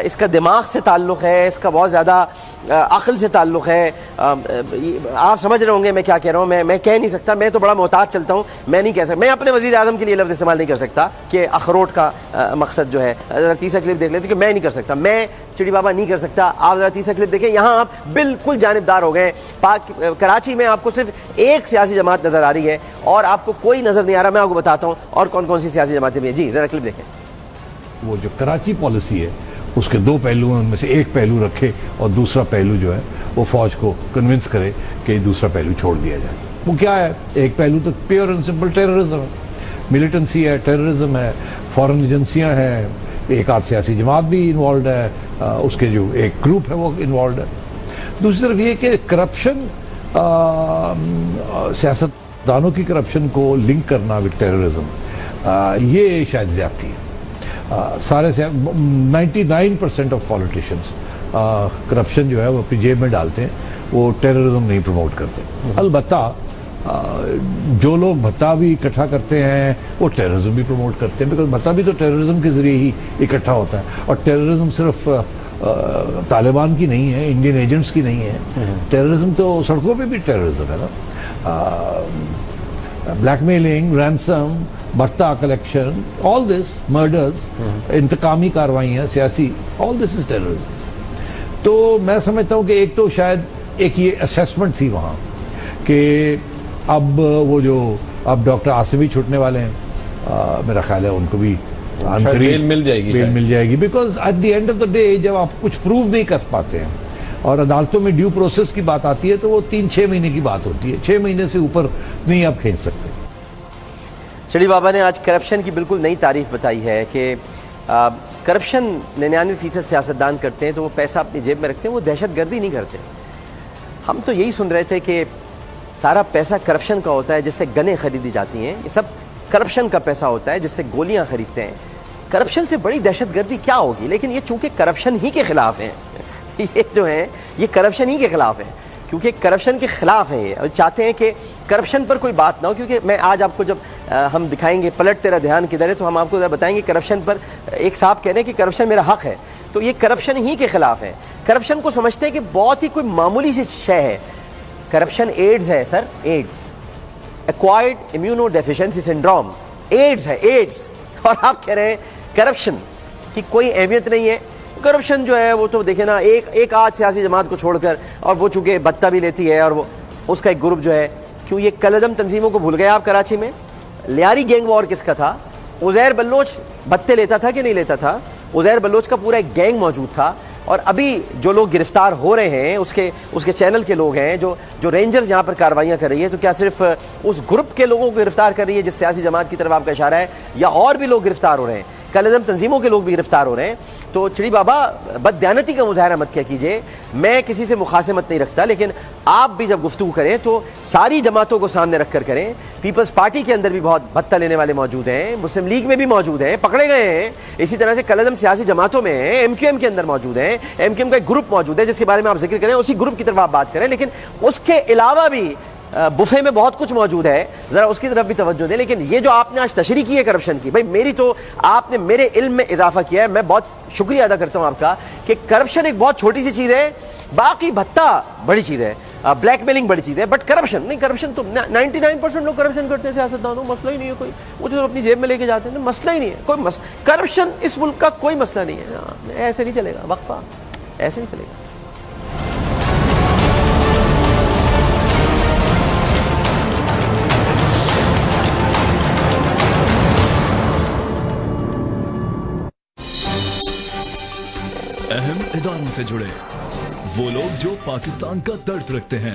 इसका दिमाग से ताल्लुक़ है, इसका बहुत ज़्यादा अक्ल से ताल्लुक़ है। आप समझ रहे होंगे मैं क्या कह रहा हूँ। मैं कह नहीं सकता, मैं तो बड़ा मोहतात चलता हूँ, मैं नहीं कह सकता, मैं अपने वज़ीर आज़म के लिए लफ्ज़ इस्तेमाल नहीं कर सकता कि अखरोट का मकसद जो है। ज़रा तीसरा क्लिप देख लेते कि मैं नहीं कर सकता, मैं चिड़ी बाबा नहीं कर सकता। आप ज़रा तीसरा क्लिप देखें, यहाँ आप बिल्कुल जानिबदार हो गए। कराची में आपको सिर्फ एक सियासी जमात नज़र आ रही है और आपको कोई नज़र नहीं आ रहा। मैं आपको बताता हूँ और कौन कौन सी सियासी जमातें भी हैं। जी ज़रा क्लिप देखें। वो जो कराची पॉलिसी है उसके दो पहलुओं में से एक पहलू रखे और दूसरा पहलू जो है वो फौज को कन्विंस करे कि दूसरा पहलू छोड़ दिया जाए। वो क्या है, एक पहलू तो प्योर एंड सिंपल टेररिज्म है, मिलिटेंसी है, टेररिज्म है, फॉरेन एजेंसियां हैं, एक आध सियासी जमात भी इन्वॉल्व है, उसके जो एक ग्रुप है वो इन्वॉल्व है। दूसरी तरफ ये कि करप्शन, सियासतदानों की करप्शन को लिंक करना विद टेररिज्म, ये शायद ज्यादती है। सारे 99% ऑफ पॉलिटिशियंस करप्शन जो है वो अपनी जेब में डालते हैं, वो टेररिज्म नहीं प्रमोट करते। अलबत्ता जो लोग भत्ता भी इकट्ठा करते हैं वो टेररिज्म भी प्रमोट करते हैं, बिकॉज भत्ता भी तो टेररिज्म के जरिए ही इकट्ठा होता है। और टेररिज्म सिर्फ तालिबान की नहीं है, इंडियन एजेंट्स की नहीं है, टेररिज्म तो सड़कों पे भी टेररिज्म है ना। ब्लैकमेलिंग, रैंसम, भत्ता कलेक्शन, ऑल दिस, मर्डर्स, इंतकामी कार्रवाइयाँ सियासी, ऑल दिस इज टेररिज्म। तो मैं समझता हूँ कि एक तो शायद एक ये असेसमेंट थी वहाँ कि अब वो जो अब डॉक्टर आसिफ भी छूटने वाले हैं, मेरा ख्याल है उनको भी बेल मिल जाएगी, because at the end of the day जब आप कुछ प्रूव नहीं कर पाते हैं और अदालतों में ड्यू प्रोसेस की बात आती है तो वो 3-6 महीने की बात होती है, 6 महीने से ऊपर नहीं आप खींच सकते। चिड़ी बाबा ने आज करप्शन की बिल्कुल नई तारीफ बताई है कि करप्शन 99% सियासतदान करते हैं तो वो पैसा अपनी जेब में रखते हैं, वो दहशतगर्दी नहीं करते। हम तो यही सुन रहे थे कि सारा पैसा करप्शन का होता है जिससे गनें खरीदी जाती हैं, ये सब करप्शन का पैसा होता है जिससे गोलियां खरीदते हैं। करप्शन से बड़ी दहशतगर्दी क्या होगी? लेकिन ये चूंकि करप्शन ही के खिलाफ हैं, ये जो है ये करप्शन ही के खिलाफ है, क्योंकि करप्शन के खिलाफ है ये, और चाहते हैं कि करप्शन पर कोई बात ना हो। क्योंकि मैं आज आपको जब हम दिखाएंगे पलट तेरा ध्यान किधर है, तो हम आपको बताएंगे करप्शन पर एक साहब कह रहे हैं कि करप्शन मेरा हक है, तो ये करप्शन ही के खिलाफ है। करप्शन को समझते हैं कि बहुत ही कोई मामूली सी शय है। करप्शन एड्स है sir, AIDS, acquired immuno deficiency syndrome, AIDS है, एड्स। और आप कह रहे हैं करप्शन की कोई अहमियत नहीं है। करप्शन जो है वो तो देखे ना, एक आध सियासी जमात को छोड़कर, और वो चूंकि भत्ता भी लेती है और वो उसका एक ग्रुप जो है, क्यों ये कलदम तंजीमों को भूल गए आप? कराची में लियारी गैंग वॉर किसका था? उज़ैर बलोच भत्ते लेता था कि नहीं लेता था? उज़ैर बलोच का पूरा एक गैंग मौजूद था। और अभी जो लोग गिरफ्तार हो रहे हैं उसके चैनल के लोग हैं, जो रेंजर्स यहाँ पर कार्रवाइयाँ कर रही है, तो क्या सिर्फ उस ग्रुप के लोगों को गिरफ्तार कर रही है जिस सियासी जमात की तरफ आपका इशारा है, या और भी लोग गिरफ्तार हो रहे हैं? कलदम तंजीमों के लोग भी गिरफ्तार हो रहे हैं। तो चिड़ी बाबा बददयानती का मुजाहरा मत क्या कीजिए। मैं किसी से मुखासमत नहीं रखता, लेकिन आप भी जब गुफ्तगू करें तो सारी जमातों को सामने रखकर करें। पीपल्स पार्टी के अंदर भी बहुत भत्ता लेने वाले मौजूद हैं, मुस्लिम लीग में भी मौजूद हैं, पकड़े गए हैं। इसी तरह से कलदम सियासी जमातों में हैं, एमक्यूएम के अंदर मौजूद हैं, एमक्यूएम का एक ग्रुप मौजूद है जिसके बारे में आप जिक्र करें, उसी ग्रुप की तरफ आप बात करें। लेकिन उसके अलावा भी बुफे में बहुत कुछ मौजूद है, जरा उसकी तरफ भी तवज्जो दें। लेकिन ये जो आपने आज तशरीह की है करप्शन की, भाई मेरी तो आपने मेरे इल्म में इजाफा किया है, मैं बहुत शुक्रिया अदा करता हूं आपका कि करप्शन एक बहुत छोटी सी चीज है, बाकी भत्ता बड़ी चीज है, ब्लैकमेलिंग बड़ी चीज है, बट करप्शन नहीं। करप्शन तो 99% लोग करप्शन करते हैं सियासतदानों, मसला ही नहीं है कोई, वो तो अपनी जेब में लेके जाते हैं, मसला ही नहीं है कोई। करप्शन इस मुल्क का कोई मसला नहीं है। ऐसे नहीं चलेगा, वक्फा ऐसे नहीं चलेगा। अहम इदारों से जुड़े वो लोग जो पाकिस्तान का दर्द रखते हैं,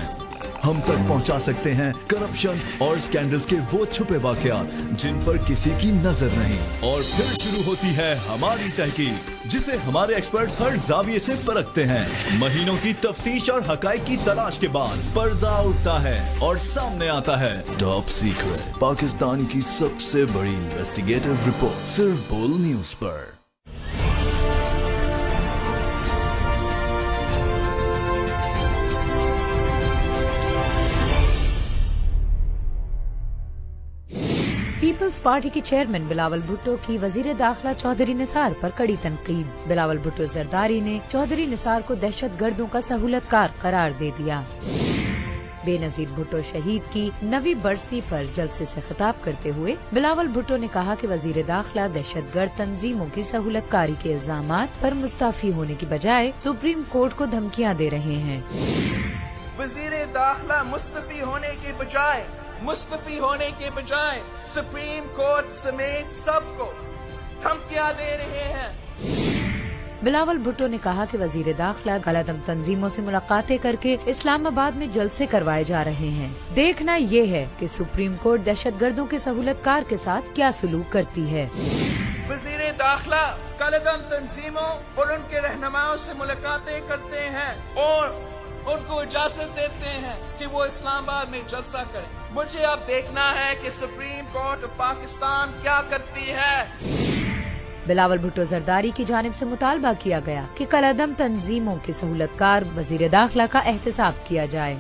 हम तक पहुंचा सकते हैं करप्शन और स्कैंडल्स के वो छुपे वाकयात जिन पर किसी की नजर नहीं। और फिर शुरू होती है हमारी तहकीक, जिसे हमारे एक्सपर्ट्स हर जाविये से परखते हैं। महीनों की तफ्तीश और हकाइक की तलाश के बाद पर्दा उठता है और सामने आता है टॉप सीक्रेट, पाकिस्तान की सबसे बड़ी इन्वेस्टिगेटिव रिपोर्ट, सिर्फ बोल न्यूज पर। पीपल्स पार्टी के चेयरमैन बिलावल भुट्टो की वजीर दाखिला चौधरी निसार पर कड़ी तनकीद। बिलावल भुट्टो जरदारी ने चौधरी निसार को दहशतगर्दों का सहूलतकार करार दे दिया। बेनजीर भुट्टो शहीद की 9वीं बरसी पर जलसे से खिताब करते हुए बिलावल भुट्टो ने कहा कि वजीर दाखिला दहशतगर्द तंजीमों की सहूलतकारी के इल्जामात पर मुस्तफी होने की बजाय सुप्रीम कोर्ट को धमकियां दे रहे हैं। वजीर दाखिला मुस्तफी होने के बजाय सुप्रीम कोर्ट समेत सबको धमकियां दे रहे हैं। बिलावल भुट्टो ने कहा कि वजीर दाखिला गलतम तंजीमों से मुलाकातें करके इस्लामाबाद में जलसे करवाए जा रहे हैं। देखना ये है कि सुप्रीम कोर्ट दहशतगर्दों के सहूलतकार के साथ क्या सलूक करती है। वजीर दाखिला गलतम तंजीमों और उनके रहनुमाओं से मुलाकातें करते हैं और उनको इजाजत देते हैं कि वो इस्लामाबाद में जलसा करें। मुझे अब देखना है कि सुप्रीम कोर्ट पाकिस्तान क्या करती है। बिलावल भुट्टो जरदारी की जानिब से मुतालबा किया गया कि कलअदम तंजीमों के सहूलतकार वजीर दाखिला का एहतसाब किया जाए।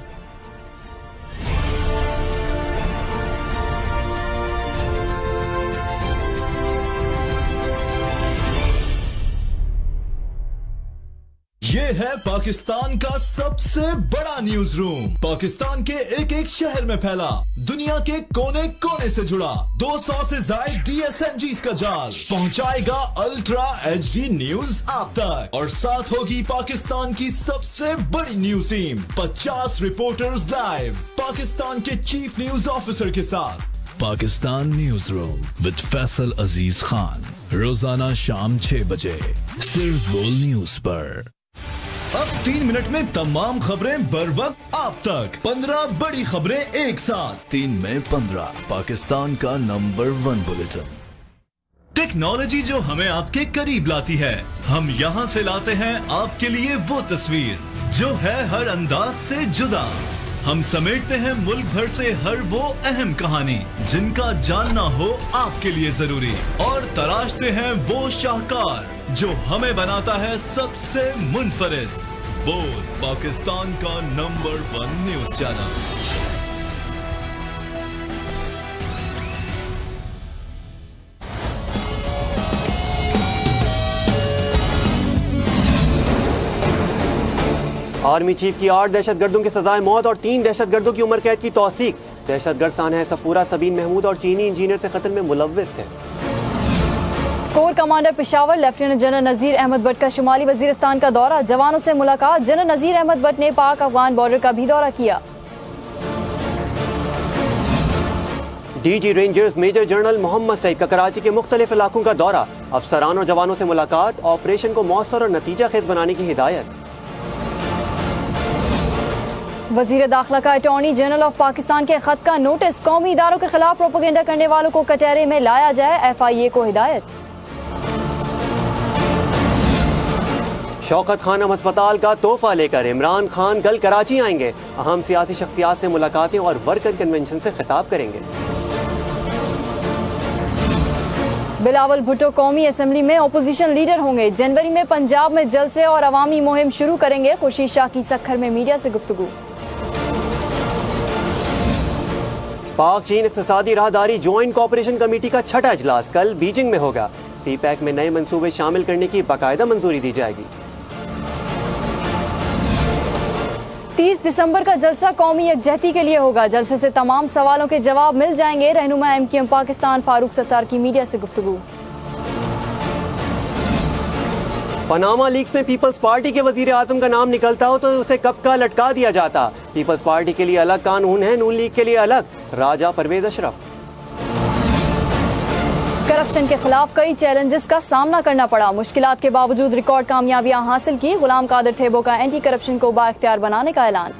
ये है पाकिस्तान का सबसे बड़ा न्यूज रूम। पाकिस्तान के एक एक शहर में फैला, दुनिया के कोने कोने से जुड़ा 200 से ज्यादा DSNGs का जाल पहुंचाएगा अल्ट्रा HD न्यूज आप तक। और साथ होगी पाकिस्तान की सबसे बड़ी news team, 50 reporters live Pakistan के चीफ न्यूज ऑफिसर के साथ। Pakistan news room with Faisal Aziz Khan, रोजाना शाम 6 बजे सिर्फ बोल न्यूज पर। अब 3 मिनट में तमाम खबरें बर वक्त आप तक। 15 बड़ी खबरें एक साथ, 3 में 15, पाकिस्तान का नंबर 1 बुलेटिन। टेक्नोलॉजी जो हमें आपके करीब लाती है, हम यहाँ से लाते हैं आपके लिए वो तस्वीर जो है हर अंदाज से जुदा। हम समेटते हैं मुल्क भर से हर वो अहम कहानी जिनका जानना हो आपके लिए जरूरी, और तराशते हैं वो शाहकार जो हमें बनाता है सबसे मुनफरिद। बोल, पाकिस्तान का number 1 news channel. Army chief की 8 दहशतगर्दों की सजाए मौत और 3 दहशतगर्दों की उम्र कैद की तौसीक। दहशतगर्द सानह सफूरा, सबीन महमूद और चीनी इंजीनियर से कत्ल में मुलव्विस थे। Corps commander Peshawar lieutenant general Nazir Ahmed Bhatt का शुमाली वजीरिस्तान का दौरा, जवानों से मुलाकात। जनरल नजीर अहमद भट्ट ने पाक अफगान बॉर्डर का भी दौरा किया। DG Rangers major general Mohammad Saeed का कराची के मुख्तलिफ इलाकों का दौरा, अफसरान और जवानों से मुलाकात। ऑपरेशन को मौसर और नतीजा खेज बनाने की हिदायत। वजीर दाखिला का अटॉर्नी जनरल ऑफ पाकिस्तान के खत का नोटिस, कौमी इदारों के खिलाफ प्रोपेगेंडा करने वालों को कटहरे में लाया जाए, FIA को हिदायत। शौकत खानम अस्पताल का तोहफा लेकर इमरान खान कल कराची आएंगे। अहम सियासी शख्सियात से मुलाकातें और वर्कर कन्वेंशन से खिताब करेंगे। बिलावल भुट्टो कौमी असेंबली में ओपोजिशन लीडर होंगे। जनवरी में पंजाब में जलसे और अवामी मुहिम शुरू करेंगे। खुर्शीद शाह की सक्खर में मीडिया से गुफ्तगू। पाक चीन इक्तिसादी राहदारी ज्वाइंट कोऑपरेशन कमेटी का 6ठा इजलास कल बीजिंग में होगा। CPEC में नए मंसूबे शामिल करने की बाकायदा मंजूरी दी जाएगी। 30 दिसंबर का जलसा कौमी यकजहती के लिए होगा। जलसे से तमाम सवालों के जवाब मिल जाएंगे। रहनुमा MQM पाकिस्तान फारूक सत्तार की मीडिया से गुफ्तगू। पनामा लीक्स में पीपल्स पार्टी के वजीर आजम का नाम निकलता हो तो उसे कब का लटका दिया जाता। पीपल्स पार्टी के लिए अलग कानून है, नून लीग के लिए अलग। राजा परवेज अशरफ। करप्शन के खिलाफ कई चैलेंजेस का सामना करना पड़ा, मुश्किलात के बावजूद रिकॉर्ड कामयाबियां हासिल की। गुलाम कादिर थेबो का एंटी करप्शन को बाइख्तियार बनाने का ऐलान।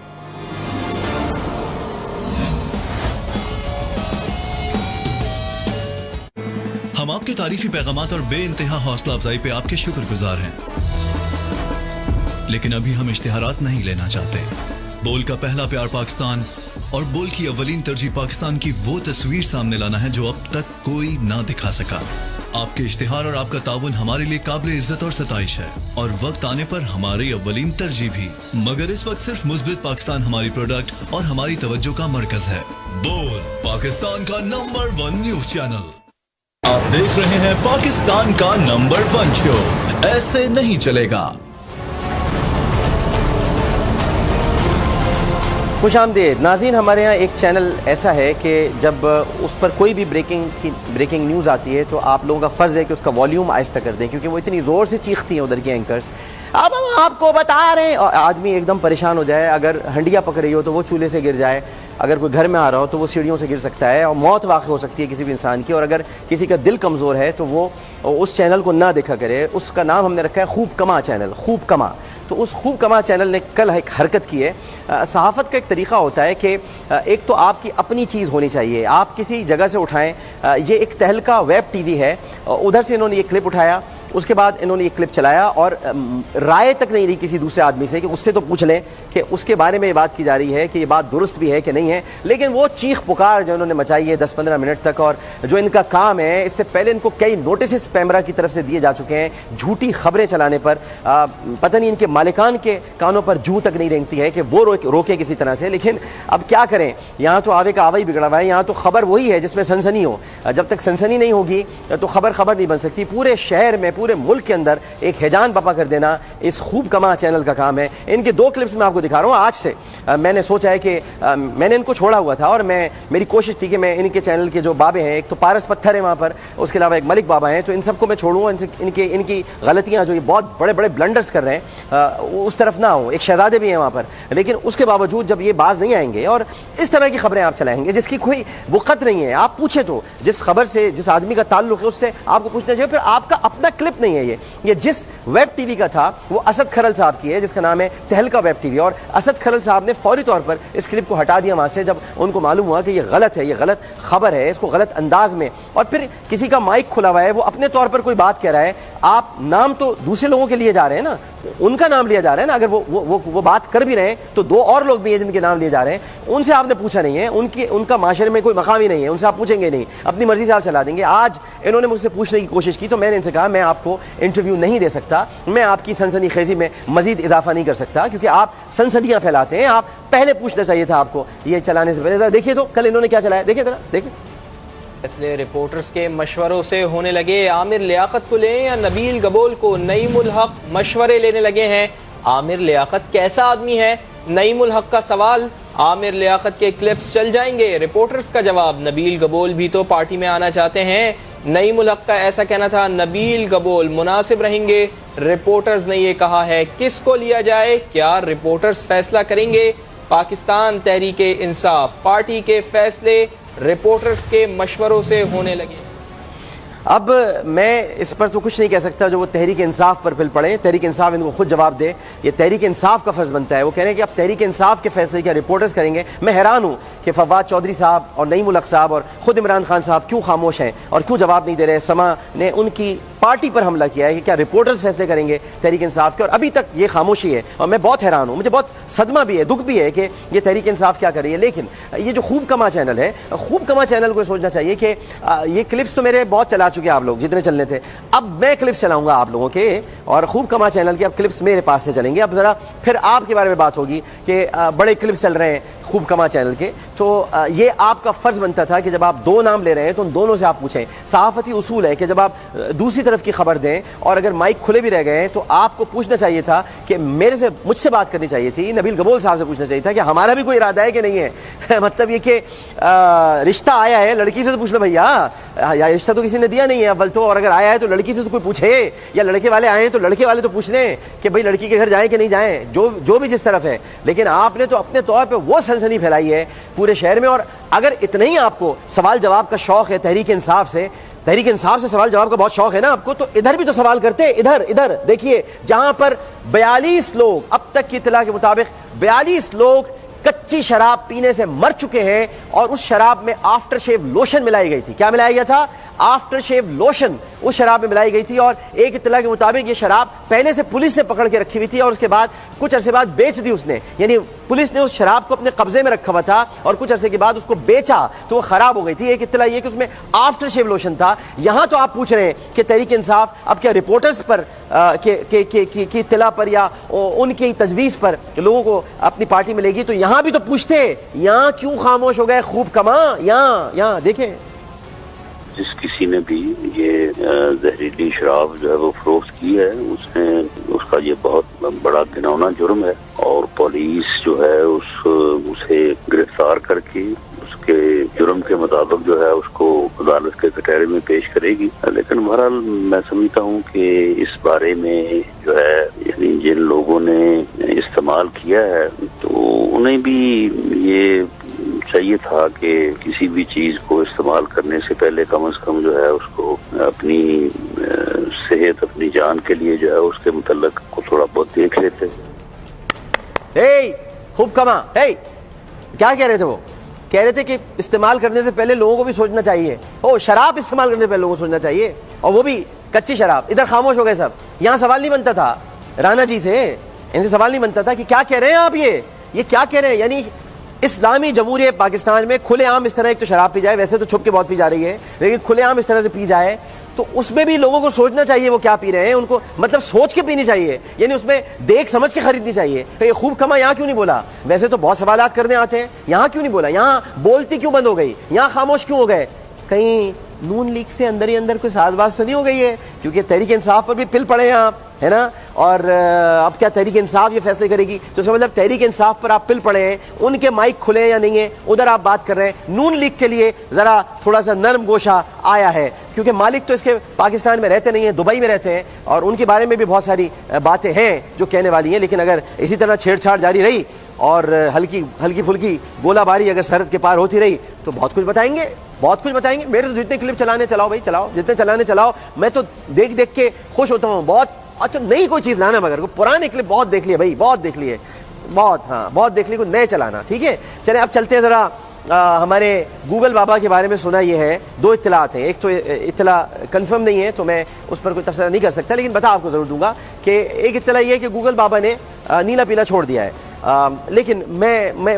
हम आपके तारीफी पैगामात और बेइंतहा हौसला अफजाई पे आपके शुक्रगुजार हैं, लेकिन अभी हम इश्तिहारात नहीं लेना चाहते। बोल का पहला प्यार पाकिस्तान और बोल की अव्वलीन तरजीह पाकिस्तान की वो तस्वीर सामने लाना है जो अब तक कोई ना दिखा सका। आपके इश्तिहार और आपका ताउन हमारे लिए काबिल इज्जत और सताइश है और वक्त आने पर हमारी अव्वलीन तरजीह भी। मगर इस वक्त सिर्फ मुस्बित पाकिस्तान हमारी प्रोडक्ट और हमारी तवज्जो का मरकज है। बोल, पाकिस्तान का नंबर 1 न्यूज चैनल। आप देख रहे हैं पाकिस्तान का नंबर 1 शो, ऐसे नहीं चलेगा। खुशामदीद नाज़रीन, हमारे यहाँ एक चैनल ऐसा है कि जब उस पर कोई भी ब्रेकिंग न्यूज़ आती है तो आप लोगों का फ़र्ज़ है कि उसका वॉल्यूम आहिस्ता कर दें, क्योंकि वो इतनी ज़ोर से चीखती हैं उधर की एंकर्स। अब हम आपको बता रहे हैं, और आदमी एकदम परेशान हो जाए। अगर हंडिया पक रही हो तो वो चूल्हे से गिर जाए, अगर कोई घर में आ रहा हो तो वो सीढ़ियों से गिर सकता है और मौत वाक़ हो सकती है किसी भी इंसान की। और अगर किसी का दिल कमज़ोर है तो वो उस चैनल को ना देखा करे। उसका नाम हमने रखा है खूब कमा चैनल, खूब कमा। तो उस खूब कमा चैनल ने कल एक हरकत की है। सहाफ़त का एक तरीक़ा होता है कि एक तो आपकी अपनी चीज़ होनी चाहिए, आप किसी जगह से उठाएँ। ये एक तहलका वेब TV है, उधर से इन्होंने ये क्लिप उठाया, उसके बाद इन्होंने ये क्लिप चलाया और राय तक नहीं रही किसी दूसरे आदमी से कि उससे तो पूछ लें कि उसके बारे में ये बात की जा रही है कि ये बात दुरुस्त भी है कि नहीं है। लेकिन वो चीख पुकार जो इन्होंने मचाई है 10-15 मिनट तक, और जो इनका काम है, इससे पहले इनको कई नोटिस पैमरा की तरफ से दिए जा चुके हैं झूठी खबरें चलाने पर। पता नहीं इनके मालिकान के कानों पर जू तक नहीं रेंगती है कि वो रोके किसी तरह से। लेकिन अब क्या करें, यहाँ तो आवे का आवा ही बिगड़ा हुआ है। यहाँ तो खबर वही है जिसमें सनसनी हो। जब तक सनसनी नहीं होगी तो खबर नहीं बन सकती। पूरे शहर में, पूरे मुल्क के अंदर एक हैजान बपा कर देना इस खूब कमा चैनल का काम है। इनके 2 क्लिप्स मैं आपको दिखा रहा हूँ आज से। मैंने सोचा है कि मैंने इनको छोड़ा हुआ था और मेरी कोशिश थी कि मैं इनके चैनल के जो बाबे हैं, एक तो पारस पत्थर है वहाँ पर, उसके अलावा एक मलिक बाबा हैं, तो इन सबको मैं छोड़ूंगा। इनकी गलतियाँ जो ये बहुत बड़े बड़े ब्लंडर्स कर रहे हैं उस तरफ ना हो। एक शहजादे भी हैं वहाँ पर, लेकिन उसके बावजूद जब ये बाज नहीं आएंगे और इस तरह की खबरें आप चलाएंगे जिसकी कोई वक़्त नहीं है, आप पूछे तो जिस खबर से जिस आदमी का ताल्लुक है उससे आपको पूछना चाहिए। फिर आपका अपना क्लिप नहीं है ये जिस वेब टीवी का था वो असद खरल साहब की है, जिसका नाम है तहलका वेब टीवी। और असद खरल साहब ने फौरी तौर पर इस क्लिप को हटा दिया वहां से जब उनको मालूम हुआ कि ये गलत है, ये गलत खबर है, इसको गलत अंदाज में। और फिर किसी का माइक खुला हुआ है, वो अपने तौर पर कोई बात कह रहा है, आप नाम तो दूसरे लोगों के लिए जा रहे हैं ना, उनका नाम लिया जा रहा है ना। अगर वो बात कर भी रहे हैं तो 2 और लोग भी हैं जिनके नाम लिए जा रहे हैं, उनसे आपने पूछा नहीं है। उनका माशरे में कोई मकाम ही नहीं है, उनसे आप पूछेंगे नहीं, अपनी मर्जी से आप चला देंगे। आज इन्होंने मुझसे पूछने की कोशिश की तो मैंने इनसे कहा मैं आपको इंटरव्यू नहीं दे सकता, मैं आपकी सनसनी खेजी में मजीद इजाफा नहीं कर सकता, क्योंकि आप सनसनियां फैलाते हैं। आप पहले पूछना चाहिए था आपको ये चलाने से पहले। देखिए तो कल इन्होंने क्या चलाया, देखिए जरा देखिए। इसलिए रिपोर्टर्स के मशवरों से होने लगे, आमिर लियाकत को लें या नबील गबोल को, नईमुल हक मशवरे लेने लगे हैं। आमिर लियाकत कैसा आदमी है? नईमुल हक का सवाल। आमिर लियाकत के क्लिप्स चल जाएंगे? रिपोर्टर्स का जवाब, नबील गबोल भी तो पार्टी में आना चाहते हैं। नईमुल हक का ऐसा कहना था, नबील गबोल मुनासिब रहेंगे। रिपोर्टर्स ने यह कहा है, किसको लिया जाए, क्या रिपोर्टर्स फैसला करेंगे? पाकिस्तान तहरीक इंसाफ पार्टी के फैसले रिपोर्टर्स के मशवरों से होने लगे। अब मैं इस पर तो कुछ नहीं कह सकता, जो वो तहरीक इंसाफ पर फिल पड़े, तहरीक इंसाफ इनको खुद जवाब दे। ये तहरीक इंसाफ का फर्ज बनता है। वो कह रहे हैं कि अब तहरीक इंसाफ के फैसले क्या रिपोर्टर्स करेंगे। मैं हैरान हूं कि फवाद चौधरी साहब और नईमुल हक साहब और खुद इमरान खान साहब क्यों खामोश हैं और क्यों जवाब नहीं दे रहे। समा ने उनकी पार्टी पर हमला किया है कि क्या रिपोर्टर्स फैसले करेंगे तहरीक इंसाफ के, और अभी तक ये खामोशी है। और मैं बहुत हैरान हूं, मुझे बहुत सदमा भी है, दुख भी है कि ये तहरीक इंसाफ क्या कर रही है। लेकिन ये जो खूब कमा चैनल है, खूब कमा चैनल को सोचना चाहिए कि ये क्लिप्स तो मेरे बहुत चला चुके हैं आप लोग, जितने चलने थे। अब मैं क्लिप्स चलाऊंगा आप लोगों के, और खूब कमा चैनल के अब क्लिप्स मेरे पास से चलेंगे। अब जरा फिर आपके बारे में बात होगी कि बड़े क्लिप्स चल रहे हैं खूब कमा चैनल के, तो ये आपका फर्ज बनता था कि जब आप 2 नाम ले रहे हैं तो उन दोनों से आप पूछें। सहाफती उसूल है कि जब आप दूसरी तरफ की खबर दें और अगर माइक खुले भी रह गए हैं तो आपको पूछना चाहिए था कि मुझसे बात करनी चाहिए थी, नबील गबोल साहब से पूछना चाहिए था कि हमारा भी कोई इरादा है कि नहीं है। मतलब ये कि रिश्ता आया है, लड़की से तो पूछ लो भैया, या रिश्ता तो किसी ने दिया नहीं है अव्वल तो, और अगर आया है तो लड़की से तो कोई पूछे, या लड़के वाले आए हैं तो लड़के वाले तो पूछ लें कि भाई लड़की के घर जाएं कि नहीं जाएं, जो भी जिस तरफ है। लेकिन आपने तो अपने तौर पर वो सनसनी फैलाई है पूरे शहर में। और अगर इतना ही आपको सवाल जवाब का शौक है तहरीक इंसाफ से, तहरीक इंसाफ से सवाल जवाब का बहुत शौक है ना आपको, तो इधर भी तो सवाल करते। इधर देखिए, जहां पर 42 लोग, अब तक की इत्तला के मुताबिक 42 लोग कच्ची शराब पीने से मर चुके हैं, और उस शराब में आफ्टर शेव लोशन मिलाई गई थी। क्या मिलाया गया था? आफ्टर शेव लोशन उस शराब में मिलाई गई थी और एक इत्तला के मुताबिक ये शराब पहले से पुलिस ने पकड़ के रखी हुई थी और उसके बाद कुछ अरसे बाद बेच दी उसने, यानी पुलिस ने उस शराब को अपने कब्जे में रखा हुआ था और कुछ अरसे के बाद उसको बेचा तो वो खराब हो गई थी। एक इत्तला ये कि उसमें आफ्टर शेव लोशन था। यहां तो आप पूछ रहे हैं कि तहरीक इंसाफ अब क्या रिपोर्टर्स पर की इत्तला पर या उनकी तजवीज़ पर लोगों को अपनी पार्टी में लेगी, तो यहां भी तो पूछते यहां क्यों खामोश हो गए खूब कमा। यहां देखें, जिस किसी ने भी ये जहरीली शराब जो है वो फरोख्त की है उसका ये बहुत बड़ा घिनौना जुर्म है और पुलिस जो है उसे गिरफ्तार करके उसके जुर्म के मुताबिक जो है उसको अदालत के कटहरे में पेश करेगी। लेकिन बहरहाल मैं समझता हूँ कि इस बारे में जो है यानी जिन लोगों ने इस्तेमाल किया है तो उन्हें भी ये चाहिए था कि किसी भी चीज को इस्तेमाल करने से पहले कम से कम जो है उसको अपनी सेहत अपनी जान के लिए जो है उसके मुतल्लिक को थोड़ा बहुत देख लेते। खूब कमा क्या कह रहे थे वो? कह रहे थे कि इस्तेमाल करने से पहले लोगों को भी सोचना चाहिए। शराब इस्तेमाल करने से पहले लोगों को सोचना चाहिए और वो भी कच्ची शराब। इधर खामोश हो गए सब। यहाँ सवाल नहीं बनता था राना जी से, इनसे सवाल नहीं बनता था कि क्या कह रहे हैं आप, ये क्या कह रहे हैं। यानी इस्लामी जमहूरियत पाकिस्तान में खुलेआम इस तरह एक तो शराब पी जाए, वैसे तो छुप के बहुत पी जा रही है, लेकिन खुलेआम इस तरह से पी जाए तो उसमें भी लोगों को सोचना चाहिए वो क्या पी रहे हैं, उनको मतलब सोच के पीनी चाहिए, यानी उसमें देख समझ के खरीदनी चाहिए। तो ये खूब कमा यहाँ क्यों नहीं बोला? वैसे तो बहुत सवालात करने आते हैं, यहाँ क्यों नहीं बोला? यहाँ बोलती क्यों बंद हो गई? यहाँ खामोश क्यों हो गए? कहीं नून लीग से अंदर ही अंदर कोई साजबाज तो नहीं हो गई है? क्योंकि तहरीक इंसाफ पर भी पिल पड़े हैं आप, है ना। और अब क्या तहरीक इंसाफ ये फैसले करेगी? तो इसका मतलब तहरीक इंसाफ पर आप पिल पड़े हैं, उनके माइक खुले हैं या नहीं है, उधर आप बात कर रहे हैं। नून लीग के लिए जरा थोड़ा सा नरम गोशा आया है क्योंकि मालिक तो इसके पाकिस्तान में रहते नहीं है, दुबई में रहते हैं और उनके बारे में भी बहुत सारी बातें हैं जो कहने वाली हैं। लेकिन अगर इसी तरह छेड़छाड़ जारी रही और हल्की फुल्की गोलाबारी अगर सरहद के पार होती रही तो बहुत कुछ बताएंगे, बहुत कुछ बताएंगे। मेरे तो जितने क्लिप चलाने चलाओ भाई, चलाओ, जितने चलाने चलाओ। मैं तो देख देख के खुश होता हूँ बहुत। अच्छा नई कोई चीज लाना, मगर पुराने क्लिप बहुत देख लिए भाई, बहुत देख लिए, बहुत देख लिए, कोई नए चलाना। ठीक है, चले अब चलते हैं जरा हमारे गूगल बाबा के बारे में। सुना ये है, दो इत्तलात हैं। एक तो इत्तला कंफर्म नहीं है तो मैं उस पर कोई तफसीर नहीं कर सकता, लेकिन बता आपको जरूर दूंगा कि एक इत्तला ये है कि गूगल बाबा ने नीला पीला छोड़ दिया है। लेकिन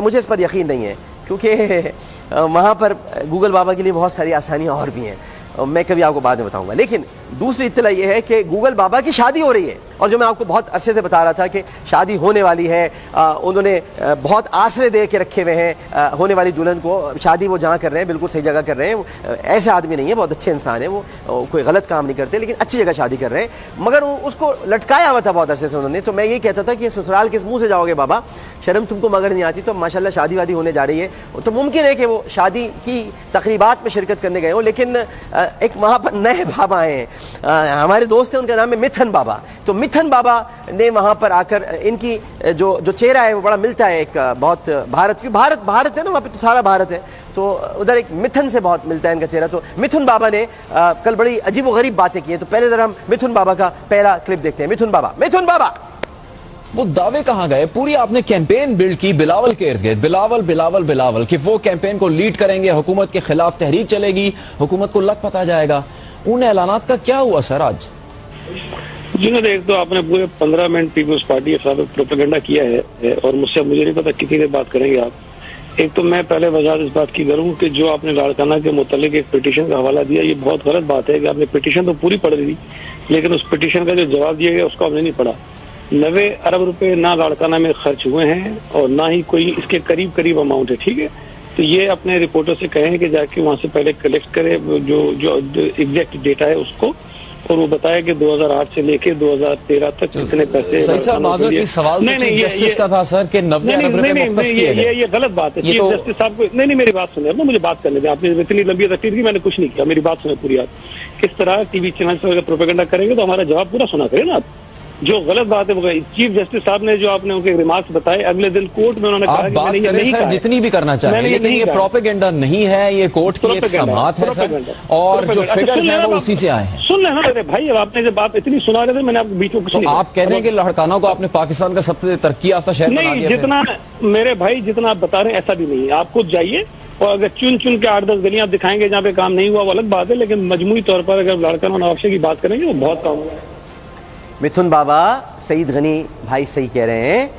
मुझे इस पर यकीन नहीं है क्योंकि वहाँ पर गूगल बाबा के लिए बहुत सारी आसानियाँ और भी हैं, मैं कभी आपको बाद में बताऊंगा। लेकिन दूसरी इत्तला यह है कि गूगल बाबा की शादी हो रही है और जो मैं आपको बहुत अरसे से बता रहा था कि शादी होने वाली है। उन्होंने बहुत आसरे दे के रखे हुए हैं होने वाली दुल्हन को। शादी वो जहाँ कर रहे हैं बिल्कुल सही जगह कर रहे हैं। ऐसे आदमी नहीं है, बहुत अच्छे इंसान है वो, कोई गलत काम नहीं करते, लेकिन अच्छी जगह शादी कर रहे हैं। मगर उसको लटकाया हुआ था बहुत अरसे से उन्होंने। तो मैं ये कहता था कि ससुराल किस मुँह से जाओगे बाबा, शर्म तुमको मगर नहीं आती। तो माशाल्लाह शादी वादी होने जा रही है तो मुमकिन है कि वो शादी की तकरीबात में शिरकत करने गए हो। लेकिन एक वहाँ पर नए बाबा आए हैं, हमारे दोस्त हैं, उनका नाम है मिथन बाबा। तो मिथन बाबा ने वहाँ पर आकर इनकी जो चेहरा है वो बड़ा मिलता है एक बहुत भारत है ना, वहाँ पे तो सारा भारत है, तो उधर एक मिथुन से बहुत मिलता है इनका चेहरा। तो मिथुन बाबा ने कल बड़ी अजीब व गरीब बातें की हैं। तो पहले जरा हम मिथुन बाबा का पहला क्लिप देखते हैं। मिथुन बाबा वो दावे कहाँ गए? पूरी आपने कैंपेन बिल्ड की बिलावल के इर्द गिर्द, बिलावल कि वो कैंपेन को लीड करेंगे, हुकूमत के खिलाफ तहरीक चलेगी, हुकूमत को लग पता जाएगा। उन ऐलानात का क्या हुआ सर आज? जी नहीं, एक तो आपने पूरे 15 मिनट पीपल्स पार्टी के साथ प्रोपेगेंडा किया है और मुझसे मुझे नहीं पता कितनी देर बात करेंगे आप। एक तो मैं पहले वजह इस बात की करूँ कि जो आपने लाड़काना के मुतालिक एक पिटीशन का हवाला दिया, ये बहुत गलत बात है कि आपने पिटीशन तो पूरी पढ़ ली लेकिन उस पिटीशन का जो जवाब दिया गया उसको आपने नहीं पढ़ा। 90 अरब रुपए ना लाड़काना में खर्च हुए हैं और ना ही कोई इसके करीब अमाउंट है। ठीक है, तो ये अपने रिपोर्टर से कहें कि जाके वहां से पहले कलेक्ट करे जो एग्जैक्ट डेटा है उसको, और वो बताया कि 2008 से लेके 2013 तक कितने पैसे। सही सर, माजूर की सवाल तो चीफ जस्टिस का था सर कि 90 अरब रुपए मुख्तस किए गए। ये गलत बात है। चीफ जस्टिस साहब को नहीं, मेरी बात सुने ना, मुझे बात करने दें। आपने इतनी लंबी तकरीर की, मैंने कुछ नहीं किया, मेरी बात सुने पूरी। आप किस तरह टीवी चैनल से अगर प्रोपेगेंडा करेंगे तो हमारा जवाब पूरा सुना करें ना आप। जो गलत बात है वो चीफ जस्टिस साहब ने जो आपने उनके रिमार्क्स बताए, अगले दिन कोर्ट में उन्होंने कहा कि बात करें सर जितनी भी करना चाहिए, लेकिन ये प्रोपेगेंडा नहीं है, ये कोर्ट की एक समाअत है सर, और जो फिगर्स हैं वो उसी से आए हैं। सुन रहे हैं ना भाई, अब आपने जब बात इतनी सुना रहे थे, मैंने आपको बीच में कुछ नहीं। आप कह रहे हैं कि लाड़काना को आपने पाकिस्तान का सबसे तरक्की याफ्ता शहर बना दिया? जितना मेरे भाई जितना आप बता रहे हैं ऐसा भी नहीं है। आप खुद जाइए और अगर चुन चुन के 8-10 गलियां दिखाएंगे जहाँ पे काम नहीं हुआ वो अलग बात है, लेकिन मजमूई तौर पर अगर लाड़काना नवाबशा की बात करेंगे वो बहुत काम हुआ है। मिथुन बाबा, सईद गनी भाई सही कह रहे हैं,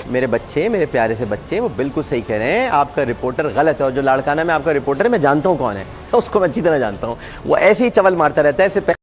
मेरे बच्चे, मेरे प्यारे से बच्चे, वो बिल्कुल सही कह रहे हैं। आपका रिपोर्टर गलत है, और जो लाड़काना में आपका रिपोर्टर है मैं जानता हूँ कौन है, उसको मैं अच्छी तरह जानता हूँ। वो ऐसे ही चवल मारता रहता है, ऐसे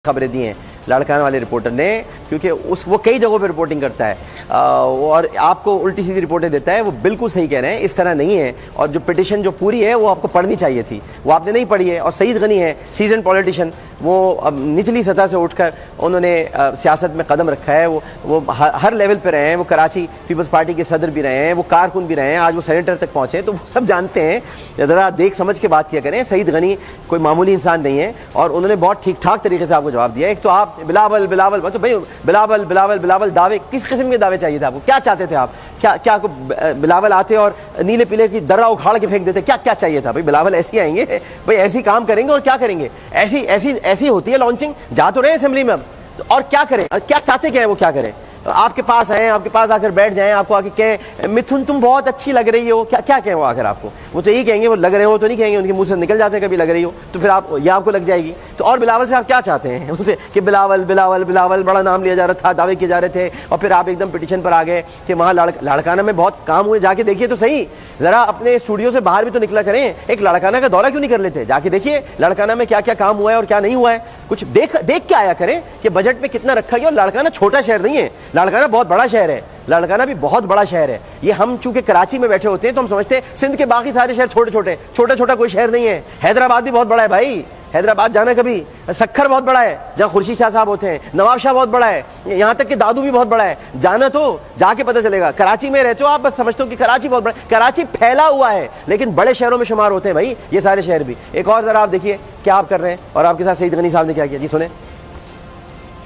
खबरें दी हैं लाड़काना वाले रिपोर्टर ने, क्योंकि वो कई जगहों पे रिपोर्टिंग करता है और आपको उल्टी सीधी रिपोर्टें देता है। वो बिल्कुल सही कह रहे हैं, इस तरह नहीं है। और जो पिटिशन जो पूरी है वो आपको पढ़नी चाहिए थी, वो आपने नहीं पढ़ी है। और सईद गनी है सीजन पॉलिटिशियन, वो अब निचली सतह से उठकर उन्होंने सियासत में कदम रखा है। वो हर लेवल पर रहे हैं। वो कराची पीपल्स पार्टी के सदर भी रहे हैं, वो कारकुन भी रहे हैं, आज वो सेनेटर तक पहुंचे, तो वो सब जानते हैं। ज़रा देख समझ के बात किया करें। सईद गनी कोई मामूली इंसान नहीं है और उन्होंने बहुत ठीक ठाक तरीके से आपको जवाब दिया। एक तो आप बिलावल बिलावल, तो भाई बिलावल बिलावल बिलावल दावे, किस किस्म के दावे चाहिए थे आपको? क्या चाहते थे आप? क्या आपको बिलावल आते और नीले पीले की दर्रा उखाड़ के फेंक देते? क्या चाहिए था भाई? बिलावल ऐसे आएंगे भाई, ऐसी काम करेंगे और क्या करेंगे? ऐसी होती है लॉन्चिंग। जा तो रहे असेंबली में अब, और क्या करें? क्या चाहते क्या है वो? क्या करें? आपके पास आए, आपके पास आकर बैठ जाएं, आपको आके कहें मिथुन तुम बहुत अच्छी लग रही हो, क्या कहें वो आकर आपको? वो तो यही कहेंगे, वो लग रहे हो तो नहीं कहेंगे, उनके मुंह से निकल जाते हैं कभी लग रही हो, तो फिर आप ये आपको लग जाएगी। तो और बिलावल से आप क्या चाहते हैं उनसे कि बिलावल बिलावल बिलावल बड़ा नाम लिया जा रहा था, दावे किए जा रहे थे, और फिर आप एकदम पिटिशन पर आ गए कि वहाँ लाड़काना में बहुत काम हुए। जाके देखिए तो सही, जरा अपने स्टूडियो से बाहर भी तो निकला करें। एक लाड़काना का दौरा क्यों नहीं कर लेते? जाके देखिए लाड़काना में क्या क्या काम हुआ है और क्या नहीं हुआ है, कुछ देख के आया करें कि बजट में कितना रखा गया। और लाड़काना छोटा शहर नहीं है, लाड़काना बहुत बड़ा शहर है, लाड़काना भी बहुत बड़ा शहर है। ये हम चूंकि कराची में बैठे होते हैं तो हम समझते हैं सिंध के बाकी सारे शहर छोटा छोटा कोई शहर नहीं है। हैदराबाद भी बहुत बड़ा है भाई, हैदराबाद जाना कभी। सखर बहुत बड़ा है जहां खुर्शीद शाह साहब होते हैं, नवाब शाह बहुत बड़ा है, यहां तक कि दादू भी बहुत बड़ा है। जाना तो जाके पता चलेगा। कराची में रहते हो आप, बस समझते हो कि कराची बहुत बड़ा। कराची फैला हुआ है लेकिन बड़े शहरों में शुमार होते हैं भाई ये सारे शहर भी। एक और जरा आप देखिए क्या आप कर रहे हैं और आपके साथ सईद गनी साहब ने क्या किया। जी सुने।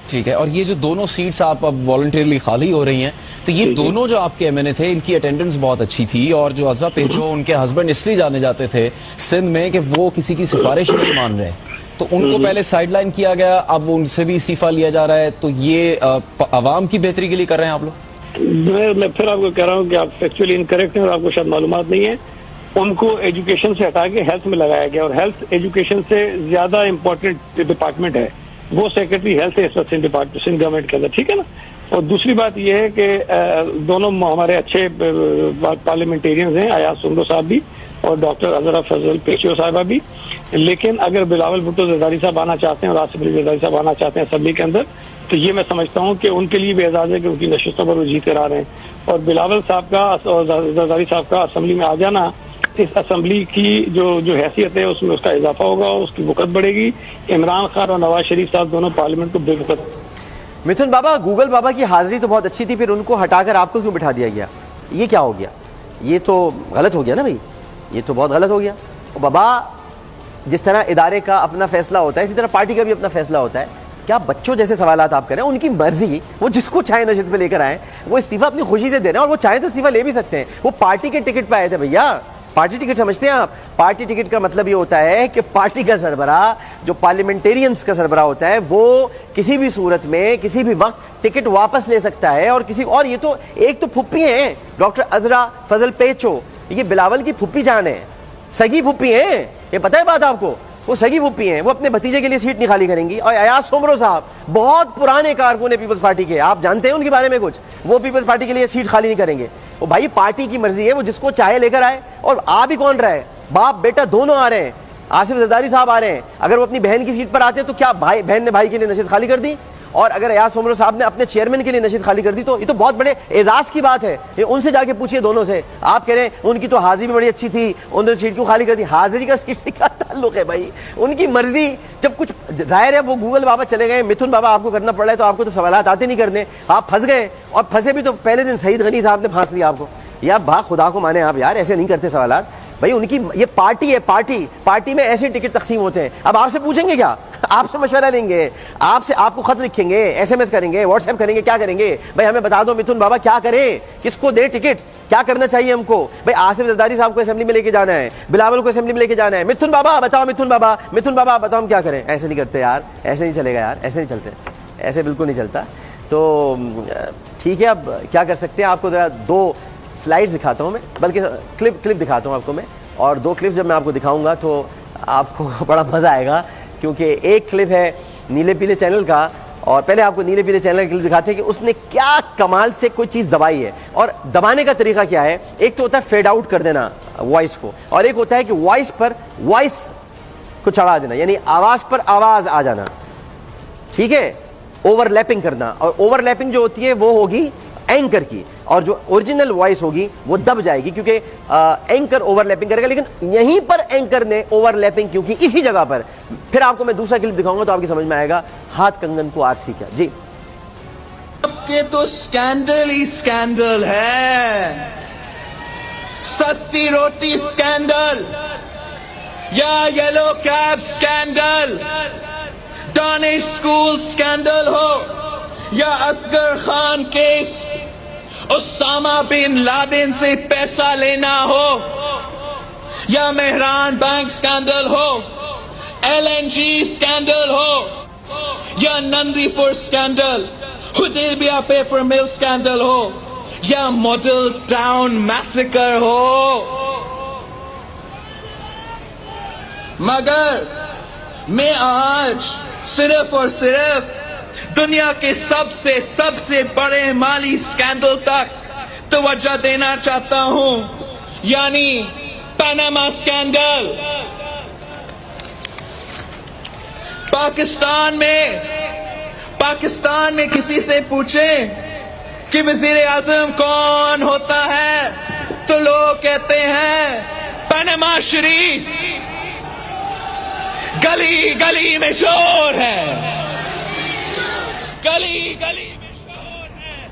ठीक है, और ये जो दोनों सीट्स आप अब वॉलंटियरली खाली हो रही हैं, तो ये दोनों जो आपके एमएनए थे इनकी अटेंडेंस बहुत अच्छी थी, और जो अज़ा पेचो उनके हस्बैंड इसलिए जाने जाते थे सिंध में कि वो किसी की सिफारिश नहीं मान रहे, तो उनको पहले साइडलाइन किया गया, अब उनसे भी इस्तीफा लिया जा रहा है। तो ये अवाम की बेहतरी के लिए कर रहे हैं आप लोग? मैं फिर आपको कह रहा हूँ कि आप फैक्चुअली इनकरेक्ट हैं और आपको शायद मालूमात नहीं है। उनको एजुकेशन से हटा के हेल्थ में लगाया गया, और हेल्थ एजुकेशन से ज्यादा इम्पोर्टेंट डिपार्टमेंट है। वो सेक्रेटरी हेल्थ है सिंध गवर्नमेंट के अंदर, ठीक है ना। और दूसरी बात यह है कि दोनों हमारे अच्छे पार्लियामेंटेरियंस हैं, अयाज सुमरो साहब भी और डॉक्टर अजरा फजल पेशियो साहिबा भी। लेकिन अगर बिलावल भुट्टो जरदारी साहब आना चाहते हैं और आसिफ अली जरदारी साहब आना चाहते हैं असेंबली के अंदर, तो ये मैं समझता हूँ कि उनके लिए भी एजाज है कि उनकी नशिस्तों पर वो जीत कर आ रहे हैं। और बिलावल साहब का और जरदारी साहब का असेंबली में आ जाना, इस असेंबली की जो हैसियत है उसमें उसका इजाफा होगा, उसकी वक़्त बढ़ेगी। इमरान खान और नवाज शरीफ साहब दोनों पार्लियामेंट को बेवकूफ। मिथुन बाबा, गूगल बाबा की हाजिरी तो बहुत अच्छी थी, फिर उनको हटाकर आपको क्यों बिठा दिया गया? ये क्या हो गया? ये तो गलत हो गया ना भाई, ये तो बहुत गलत हो गया। बाबा, जिस तरह इदारे का अपना फैसला होता है इसी तरह पार्टी का भी अपना फैसला होता है। क्या बच्चों जैसे सवालात आप करें? उनकी मर्जी, वो जिसको चाहे नशिस्त पे लेकर आए, वो इस्तीफा अपनी खुशी से दे रहे हैं, और वो चाहे तो इस्तीफा ले भी सकते हैं। वो पार्टी के टिकट पे आए थे भैया, पार्टी टिकट समझते हैं आप? पार्टी टिकट का मतलब ये होता है कि पार्टी का सरबराह, जो पार्लियामेंटेरियंस का सरबराह होता है, वो किसी भी सूरत में किसी भी वक्त टिकट वापस ले सकता है। और किसी और ये तो एक तो फुप्पी है डॉक्टर अजरा फजल पेचो, ये बिलावल की फुप्पी जान है, सगी फुप्पी है, ये पता है बात आपको? वो सगी फुप्पी हैं, वो अपने भतीजे के लिए सीट नहीं खाली करेंगी। और अयाज सुमरो साहब बहुत पुराने कारकुन है पीपल्स पार्टी के, आप जानते हैं उनके बारे में कुछ? वो पीपल्स पार्टी के लिए सीट खाली नहीं करेंगे। वो भाई पार्टी की मर्जी है, वो जिसको चाहे लेकर आए। और आ भी कौन रहा है? बाप बेटा दोनों आ रहे हैं। आसिफ जरदारी साहब आ रहे हैं, अगर वो अपनी बहन की सीट पर आते हैं तो क्या भाई बहन ने भाई के लिए नशिस्त खाली कर दी? और अगर अयाज सुमरो साहब ने अपने चेयरमैन के लिए नशिस्त खाली कर दी तो ये तो बहुत बड़े एजाज की बात है। ये उनसे जाके पूछिए दोनों से। आप कह रहे हैं उनकी तो हाजिरी भी बड़ी अच्छी थी, उन्होंने सीट क्यों खाली कर दी? हाजिरी का सीट से क्या ताल्लुक है भाई? उनकी मर्जी। जब कुछ जाहिर है वो गूगल बाबा चले गए, मिथुन बाबा आपको करना पड़ रहा है, तो आपको तो सवालात आते नहीं करने, आप फंस गए। और फंसे भी तो पहले दिन सईद गनी साहब ने फांस लिया आपको। यार बा खुदा को माने आप यार, ऐसे नहीं करते सवालात भाई। उनकी ये पार्टी है, पार्टी में ऐसे टिकट तकसीम होते हैं। अब आपसे पूछेंगे क्या? आपसे मशवरा लेंगे, आपको खत लिखेंगे, एसएमएस करेंगे, व्हाट्सएप करेंगे, क्या करेंगे भाई? हमें बता दो मिथुन बाबा क्या करें, किसको दे टिकट, क्या करना चाहिए हमको भाई? आसिफ जरदारी साहब को असेंबली में लेके जाना है, बिलावल को असेंबली में लेके जाना है। मिथुन बाबा बताओ, मिथुन बाबा बताओ हम क्या करें? ऐसे नहीं करते यार, ऐसे नहीं चलेगा यार, ऐसे नहीं चलते, ऐसे बिल्कुल नहीं चलता। तो ठीक है, अब क्या कर सकते हैं? आपको जरा 2 स्लाइड्स दिखाता हूं मैं, बल्कि क्लिप दिखाता हूं आपको मैं। और 2 क्लिप्स जब मैं आपको दिखाऊंगा तो आपको बड़ा मज़ा आएगा, क्योंकि एक क्लिप है नीले पीले चैनल का, और पहले आपको नीले पीले चैनल के लिए दिखाते हैं कि उसने क्या कमाल से कोई चीज़ दबाई है। और दबाने का तरीका क्या है, एक तो होता है फेड आउट कर देना वॉइस को, और एक होता है कि वॉइस पर वॉइस को चढ़ा देना, यानी आवाज़ पर आवाज़ आ जाना, ठीक है, ओवरलैपिंग करना। और ओवरलैपिंग जो होती है वो होगी एंकर की, और जो ओरिजिनल वॉइस होगी वो दब जाएगी, क्योंकि एंकर ओवरलैपिंग करेगा। लेकिन यहीं पर एंकर ने ओवरलैपिंग क्यों की, इसी जगह पर। फिर आपको मैं दूसरा क्लिप दिखाऊंगा तो आपकी समझ में आएगा हाथ कंगन को आरसी क्या। जी, के तो स्कैंडल ही स्कैंडल है, सस्ती रोटी स्कैंडल, या yellow cab scandal, Danish school scandal हो, या Asghar Khan case, Osama bin Laden से पैसा लेना हो, या मेहरान बैंक स्कैंडल हो, LNG स्कैंडल हो, या Nandipur scandal, Hudaibiya paper mill scandal हो, या मॉडल टाउन मैसेकर हो। मगर मैं आज सिर्फ और सिर्फ दुनिया के सबसे बड़े माली स्कैंडल तक तवज्जो देना चाहता हूं, यानी पनामा स्कैंडल। पाकिस्तान में किसी से पूछे कि वजीर आजम कौन होता है, तो लोग कहते हैं पनामा शरीफ। गली गली में शोर है, गली गली में शोर है,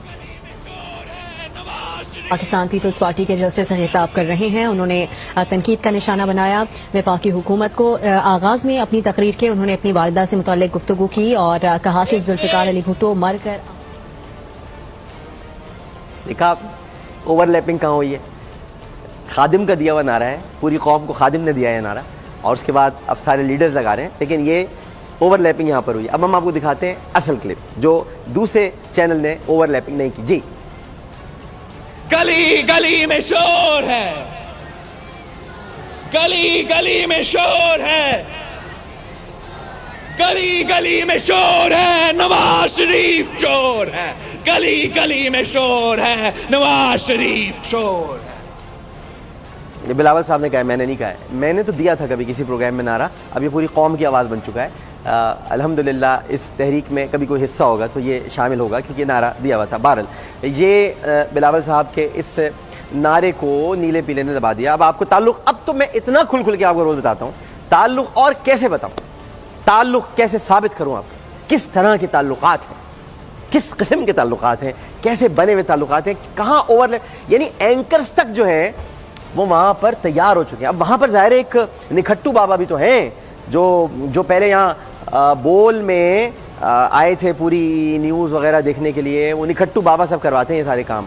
गली में शोर है। नवाज शरीफ पाकिस्तान पीपल्स पार्टी के जलसे से खिताब कर रहे हैं। उन्होंने तनकीद का निशाना बनाया वफाकी हुकूमत को। आगाज में अपनी तकरीर के उन्होंने अपनी वालिदा से मुताल्लिक गुफ्तगू की और कहा कि जुल्फिकार अली भुट्टो मर कर। देखा ओवरलैपिंग कहाँ हुई है, खादिम का दिया हुआ नारा है, पूरी कौम को खादिम ने दिया है नारा, और उसके बाद अब सारे लीडर्स लगा रहे हैं, लेकिन ये ओवरलैपिंग यहाँ पर हुई। अब हम आपको दिखाते हैं असल क्लिप जो दूसरे चैनल ने ओवरलैपिंग नहीं की। जी, गली गली में शोर है, गली गली में शोर है, गली गली में शोर है, नवाज शरीफ चोर है, गली गली में शोर है, नवाज शरीफ चोर है। बिलावल साहब ने कहा है, मैंने नहीं कहा है, मैंने तो दिया था कभी किसी प्रोग्राम में नारा, अब ये पूरी कौम की आवाज़ बन चुका है। अल्हम्दुलिल्लाह इस तहरीक में कभी कोई हिस्सा होगा तो ये शामिल होगा, क्योंकि नारा दिया हुआ था। बहरहाल ये बिलावल साहब के इस नारे को नीले पीले ने दबा दिया। अब आपको ताल्लुक़, अब तो मैं इतना खुल खुल के आपको रोज़ बताता हूँ ताल्लुक़, और कैसे बताऊँ ताल्लुक़, कैसे साबित करूँ आपको किस तरह के ताल्लुक़ात हैं, किस किस्म के ताल्लुक़ात हैं, कैसे बने हुए ताल्लुक़ात हैं, कहाँ ओवरलैप, यानी एंकर्स तक जो हैं वो वहाँ पर तैयार हो चुके हैं। अब वहाँ पर ज़ाहिर एक निखट्टू बाबा भी तो हैं जो पहले यहाँ बोल में आए थे पूरी न्यूज़ वगैरह देखने के लिए। वो निखट्टू बाबा सब करवाते हैं ये सारे काम,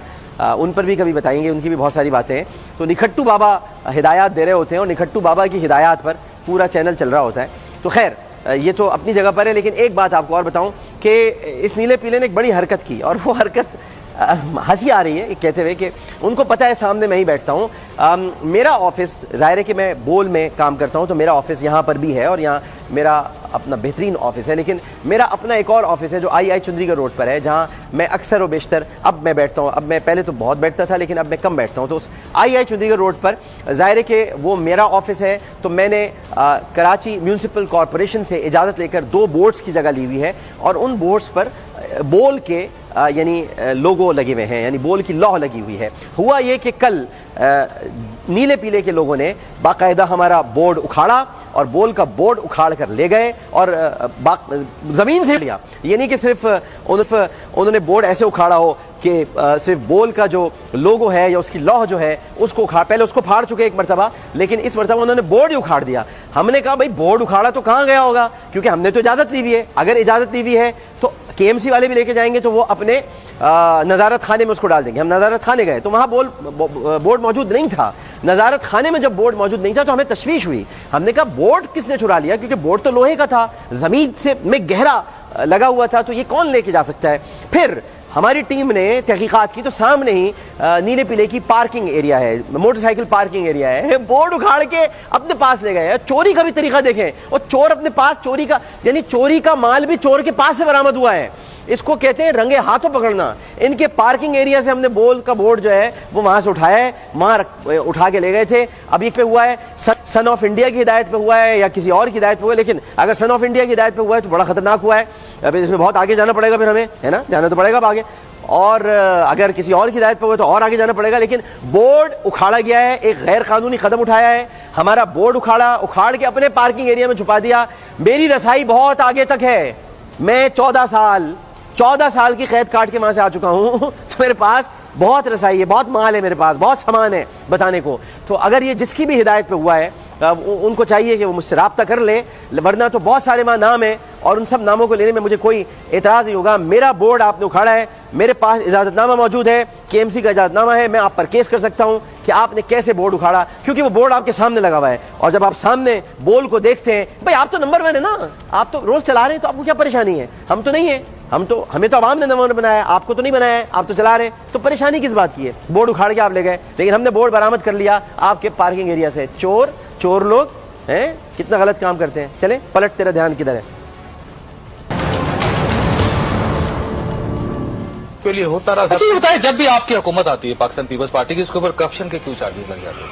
उन पर भी कभी बताएंगे, उनकी भी बहुत सारी बातें हैं। तो निखट्टू बाबा हिदायत दे रहे होते हैं और निखट्टू बाबा की हिदायत पर पूरा चैनल चल रहा होता है। तो खैर ये तो अपनी जगह पर है, लेकिन एक बात आपको और बताऊं कि इस नीले पीले ने एक बड़ी हरकत की, और वो हरकत हंसी आ रही है कहते हुए कि उनको पता है सामने मैं ही बैठता हूँ। मेरा ऑफिस, ज़ाहिर है कि मैं बोल में काम करता हूँ तो मेरा ऑफिस यहाँ पर भी है और यहाँ मेरा अपना बेहतरीन ऑफिस है, लेकिन मेरा अपना एक और ऑफिस है जो आई चुंदरीगढ़ रोड पर है, जहाँ मैं अक्सर व बेशतर अब मैं बैठता हूँ। अब मैं पहले तो बहुत बैठता था लेकिन अब मैं कम बैठता हूँ। तो उस आई चुंदरीगढ़ रोड पर ज़ाहिर है कि वो मेरा ऑफिस है, तो मैंने कराची म्यूनसिपल कॉरपोरेशन से इजाज़त लेकर 2 बोर्ड्स की जगह ली हुई है, और उन बोर्ड्स पर बोल के यानी लोगो लगे हुए हैं, यानी बोल की लौह लगी हुई है। हुआ ये कि कल नीले पीले के लोगों ने बाकायदा हमारा बोर्ड उखाड़ा और बोल का बोर्ड उखाड़ कर ले गए और ज़मीन से लिया। ये नहीं कि सिर्फ उन्होंने बोर्ड ऐसे उखाड़ा हो कि सिर्फ बोल का जो लोगो है या उसकी लौह जो है उसको उखाड़, पहले उसको फाड़ चुके एक मरतबा, लेकिन इस मरतबा उन्होंने बोर्ड ही उखाड़ दिया। हमने कहा भाई बोर्ड उखाड़ा तो कहाँ गया होगा, क्योंकि हमने तो इजाज़त ली हुई है। अगर इजाज़त ली हुई है तो KMC वाले भी लेके जाएंगे तो वो अपने नज़ारत खाने में उसको डाल देंगे। हम नज़ारत खाने गए तो वहाँ बोर्ड मौजूद नहीं था। नज़ारत खाने में जब बोर्ड मौजूद नहीं था तो हमें तशवीश हुई। हमने कहा बोर्ड किसने चुरा लिया, क्योंकि बोर्ड तो लोहे का था, ज़मीन से में गहरा लगा हुआ था, तो ये कौन लेके जा सकता है। फिर हमारी टीम ने तहकीकात की तो सामने ही नीले पीले की पार्किंग एरिया है, मोटरसाइकिल पार्किंग एरिया है, बोर्ड उखाड़ के अपने पास ले गए। चोरी का भी तरीका देखें, और चोर अपने पास चोरी का, यानी चोरी का माल भी चोर के पास से बरामद हुआ है। इसको कहते हैं रंगे हाथों पकड़ना। इनके पार्किंग एरिया से हमने बोल का बोर्ड जो है वो वहां से उठाया है, वहां उठा के ले गए थे। अब एक पे हुआ है सन ऑफ इंडिया की हिदायत पे हुआ है या किसी और की हिदायत पे हुआ है, लेकिन अगर सन ऑफ इंडिया की हिदायत पे हुआ है तो बड़ा खतरनाक हुआ है। अब इसमें बहुत आगे जाना पड़ेगा फिर हमें, है ना, जाना तो पड़ेगा अब आगे। और अगर किसी और की हिदायत पे हुआ तो और आगे जाना पड़ेगा। लेकिन बोर्ड उखाड़ा गया है, एक गैर कानूनी कदम उठाया है, हमारा बोर्ड उखाड़ के अपने पार्किंग एरिया में छुपा दिया। मेरी रसाई बहुत आगे तक है, मैं 14 साल की कैद काट के वहां से आ चुका हूं तो मेरे पास बहुत रसाई है, बहुत माल है, मेरे पास बहुत सामान है बताने को। तो अगर ये जिसकी भी हिदायत पे हुआ है उनको चाहिए कि वो मुझसे राब्ता कर ले, वरना तो बहुत सारे वहाँ नाम है और उन सब नामों को लेने में मुझे कोई एतराज़ नहीं होगा। मेरा बोर्ड आपने उखाड़ा है, मेरे पास इजाज़तनामा मौजूद है, KMC का इजाज़तनामा है, मैं आप पर केस कर सकता हूँ कि आपने कैसे बोर्ड उखाड़ा, क्योंकि वो बोर्ड आपके सामने लगा हुआ है। और जब आप सामने बोल को देखते हैं, भाई आप तो नंबर मैन है ना, आप तो रोज़ चला रहे हैं, तो आपको क्या परेशानी है? हम तो नहीं है, हमें तो आवाम ने नंबर बनाया, आपको तो नहीं बनाया है, आप तो चला रहे, तो परेशानी किस बात की है? बोर्ड उखाड़ के आप ले गए, लेकिन हमने बोर्ड बरामद कर लिया आपके पार्किंग एरिया से। चोर लोग हैं, कितना गलत काम करते हैं। चले पलट, तेरा ध्यान किधर है? के लिए होता रहा। अच्छा ये बताए, जब भी आपकी हुकूमत आती है पाकिस्तान पीपल्स पार्टी की, उसके ऊपर करप्शन के क्यों चार्जेस लग जाते हैं?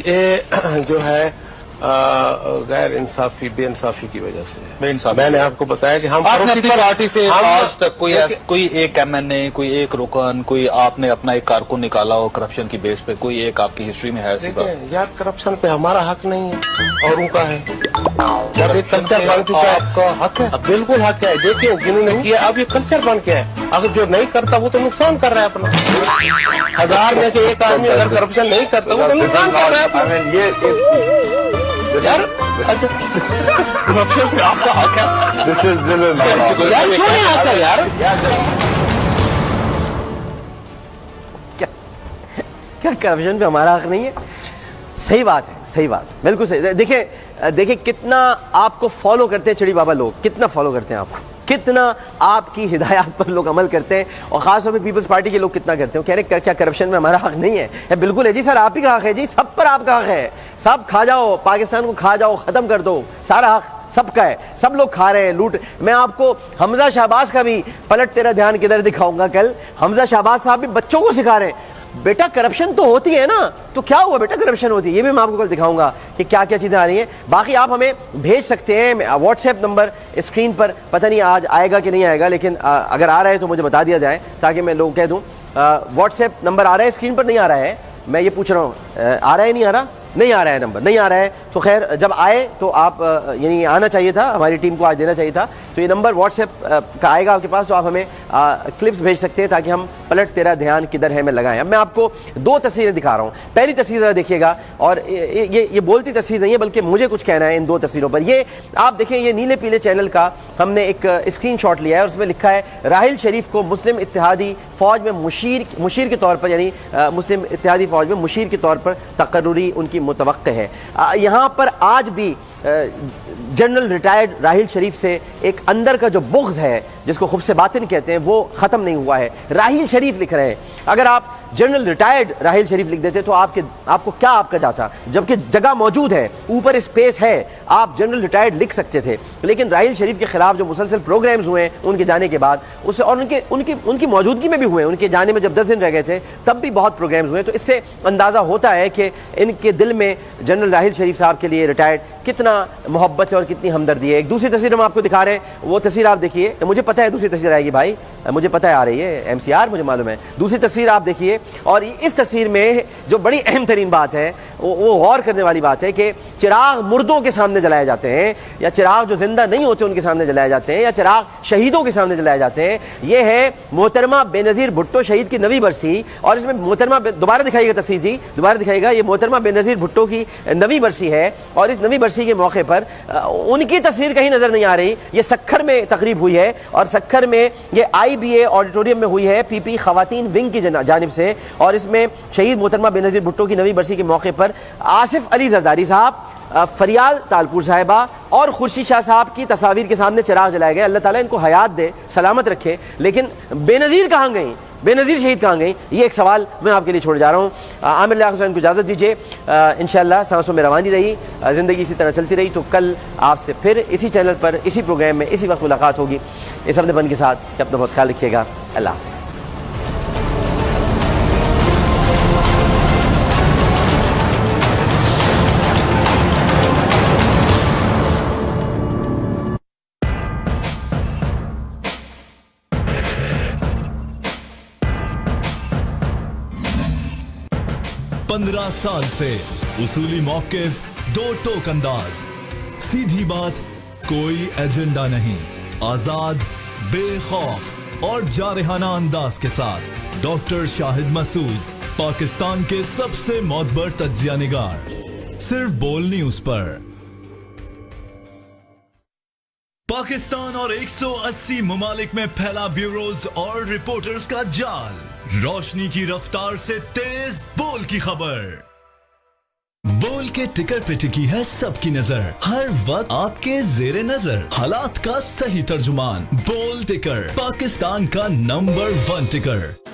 ये जो है गैर इंसाफी, बेइंसाफी की वजह से। मैंने आपको बताया कि हम अपनी पार्टी से आज तक कोई एक MNA, कोई एक रुकन, कोई आपने अपना एक कारकुन निकाला हो करप्शन की बेस पे, कोई एक आपकी हिस्ट्री में है? यार करप्शन पे हमारा हक नहीं है और उनका है। जब एक कल्चर बन चुका है, आपका हक है, बिल्कुल हक है। देखिए जिन्होंने किया, अब ये कल्चर बन गया है। अगर जो नहीं करता वो तो नुकसान कर रहा है अपना। 1000 में से एक आदमी अगर करप्शन नहीं करता वो तो नुकसान कर रहा है अपना। यार अच्छा करप्शन पे आपका हक है, यार क्यों नहीं आता यार? क्या करप्शन पे हमारा हक नहीं है? सही बात है, सही बात, बिल्कुल सही। देखिए कितना आपको फॉलो करते हैं चिड़ी बाबा लोग, कितना फॉलो करते हैं आपको, कितना आपकी हिदायत पर लोग अमल करते हैं, और खासतौर पे पीपल्स पार्टी के लोग कितना करते हैं। कह रहे क्या करप्शन में हमारा हक नहीं है? बिल्कुल है जी सर, आप ही का हक है जी, सब पर आपका हक है। सब खा जाओ, पाकिस्तान को खा जाओ, खत्म कर दो, सारा हक सबका है, सब लोग खा रहे हैं, लूट। मैं आपको हमजा शहबाज का भी पलट, तेरा ध्यान किधर दिखाऊंगा कल। हमजा शहबाज साहब भी बच्चों को सिखा रहे हैं, बेटा करप्शन तो होती है ना, तो क्या हुआ बेटा, करप्शन होती है। ये भी मैं आपको कल दिखाऊंगा कि क्या क्या चीजें आ रही हैं। बाकी आप हमें भेज सकते हैं, व्हाट्सएप नंबर स्क्रीन पर, पता नहीं आज आएगा कि नहीं आएगा, लेकिन अगर आ रहा है तो मुझे बता दिया जाए ताकि मैं लोगों को कह दूं। व्हाट्सएप नंबर आ रहा है, स्क्रीन पर नहीं आ रहा है, मैं ये पूछ रहा हूँ आ रहा है, नहीं आ रहा? नहीं आ रहा है, नंबर नहीं आ रहा है, तो खैर जब आए तो आप यानी आना चाहिए था, हमारी टीम को आज देना चाहिए था। तो ये नंबर व्हाट्सएप का आएगा आपके पास, तो आप हमें क्लिप्स भेज सकते हैं ताकि हम पलट तेरा ध्यान किधर है में लगाएं। अब मैं आपको 2 तस्वीरें दिखा रहा हूँ। पहली तस्वीर जरा देखिएगा, और ये बोलती तस्वीर नहीं है बल्कि मुझे कुछ कहना है इन 2 तस्वीरों पर। ये आप देखें, ये नीले पीले चैनल का हमने एक स्क्रीनशॉट लिया है और उसमें लिखा है राहिल शरीफ को मुस्लिम इत्तेहादी फौज में मुशीर के तौर पर, यानी मुस्लिम इत्तेहादी फौज में मुशीर के तौर पर तकर्रुरी उनकी मुतवक्के है। यहाँ पर आज भी जनरल रिटायर्ड राहिल शरीफ से एक अंदर का जो बुग़्ज़ है, जिसको खुब्स बातिन कहते हैं, वो ख़त्म नहीं हुआ है। राहिल शरीफ लिख रहे हैं, अगर आप जनरल रिटायर्ड राहिल शरीफ लिख देते तो आपको क्या आपका जाता, जबकि जगह मौजूद है, ऊपर स्पेस है, आप जनरल रिटायर्ड लिख सकते थे। लेकिन राहिल शरीफ के खिलाफ जो मुसलसल प्रोग्राम्स हुए उनके जाने के बाद, उससे और उनकी मौजूदगी में भी हुए, उनके जाने में जब 10 दिन रह गए थे तब भी बहुत प्रोग्राम्स हुए। तो इससे अंदाज़ा होता है कि इनके दिल में जनरल राहिल शरीफ साहब के लिए रिटायर्ड कितना मोहब्बत है और कितनी हमदर्दी है। एक दूसरी तस्वीर हम आपको दिखा रहे हैं, वो तस्वीर आप देखिए, मुझे पता है दूसरी तस्वीर आएगी भाई, मुझे पता है आ रही है, MCR मुझे मालूम है। दूसरी तस्वीर आप देखिए, और इस तस्वीर में जो बड़ी अहम तरीन बात है, वो गौर करने वाली बात है कि चिराग मुर्दों के सामने जलाए जाते हैं, या चिराग जो जिंदा नहीं होते उनके सामने जलाए जाते हैं, या चिराग शहीदों के सामने जलाए जाते हैं। ये है मोहतरमा बेनज़ीर भुट्टो शहीद की नवी बरसी, और इसमें मोहतरमा, दोबारा दिखाइएगा तस्वीर जी, दोबारा दिखाइएगा, ये मोहतरमा बेनज़ीर भुट्टो की नवी बरसी है, और इस नवी बरसी के मौके पर उनकी तस्वीर कहीं नजर नहीं आ रही। ये सक्खर में तकरीब हुई है, और सक्खर में ये IBA ऑडिटोरियम में हुई है PP खवातीन विंग की जानिब से, और इसमें शहीद मोहतरमा बेनज़ीर भुट्टो की नवी बरसी के मौके पर आसिफ अली जरदारी साहब, फरियाल तालपुर साहिबा और खुर्शीद शाह साहब की तस्वीर के सामने चिराग जलाए गए। अल्लाह ताला इनको हयात दे, सलामत रखे। लेकिन बेनज़ीर कहाँ गई, बेनज़ीर शहीद कहाँ गई, ये एक सवाल मैं आपके लिए छोड़ जा रहा हूँ। आमिर लियाकत हुसैन को इजाज़त दीजिए। इंशाअल्लाह सांसों में रवानी रही, ज़िंदगी इसी तरह चलती रही तो कल आपसे फिर इसी चैनल पर, इसी प्रोग्राम में, इसी वक्त मुलाकात होगी। इस अपने बन के साथ अपना बहुत ख्याल रखिएगा। अल्लाह हाफ़िज़। पंद्रह साल से उसूली मौक़िफ़, दो टोक अंदाज, सीधी बात, कोई एजेंडा नहीं, आजाद, बेखौफ और जारहाना अंदाज के साथ डॉक्टर शाहिद मसूद, पाकिस्तान के सबसे मोतबर तज्जिया निगार, सिर्फ बोल न्यूज पर। पाकिस्तान और 180 ममालिक में फैला ब्यूरोज और रिपोर्टर्स का जाल, रोशनी की रफ्तार से तेज बोल की खबर। बोल के टिकर पे टिकी है सबकी नजर, हर वक्त आपके जेरे नजर, हालात का सही तर्जुमान। बोल टिकर, पाकिस्तान का नंबर 1 टिकर।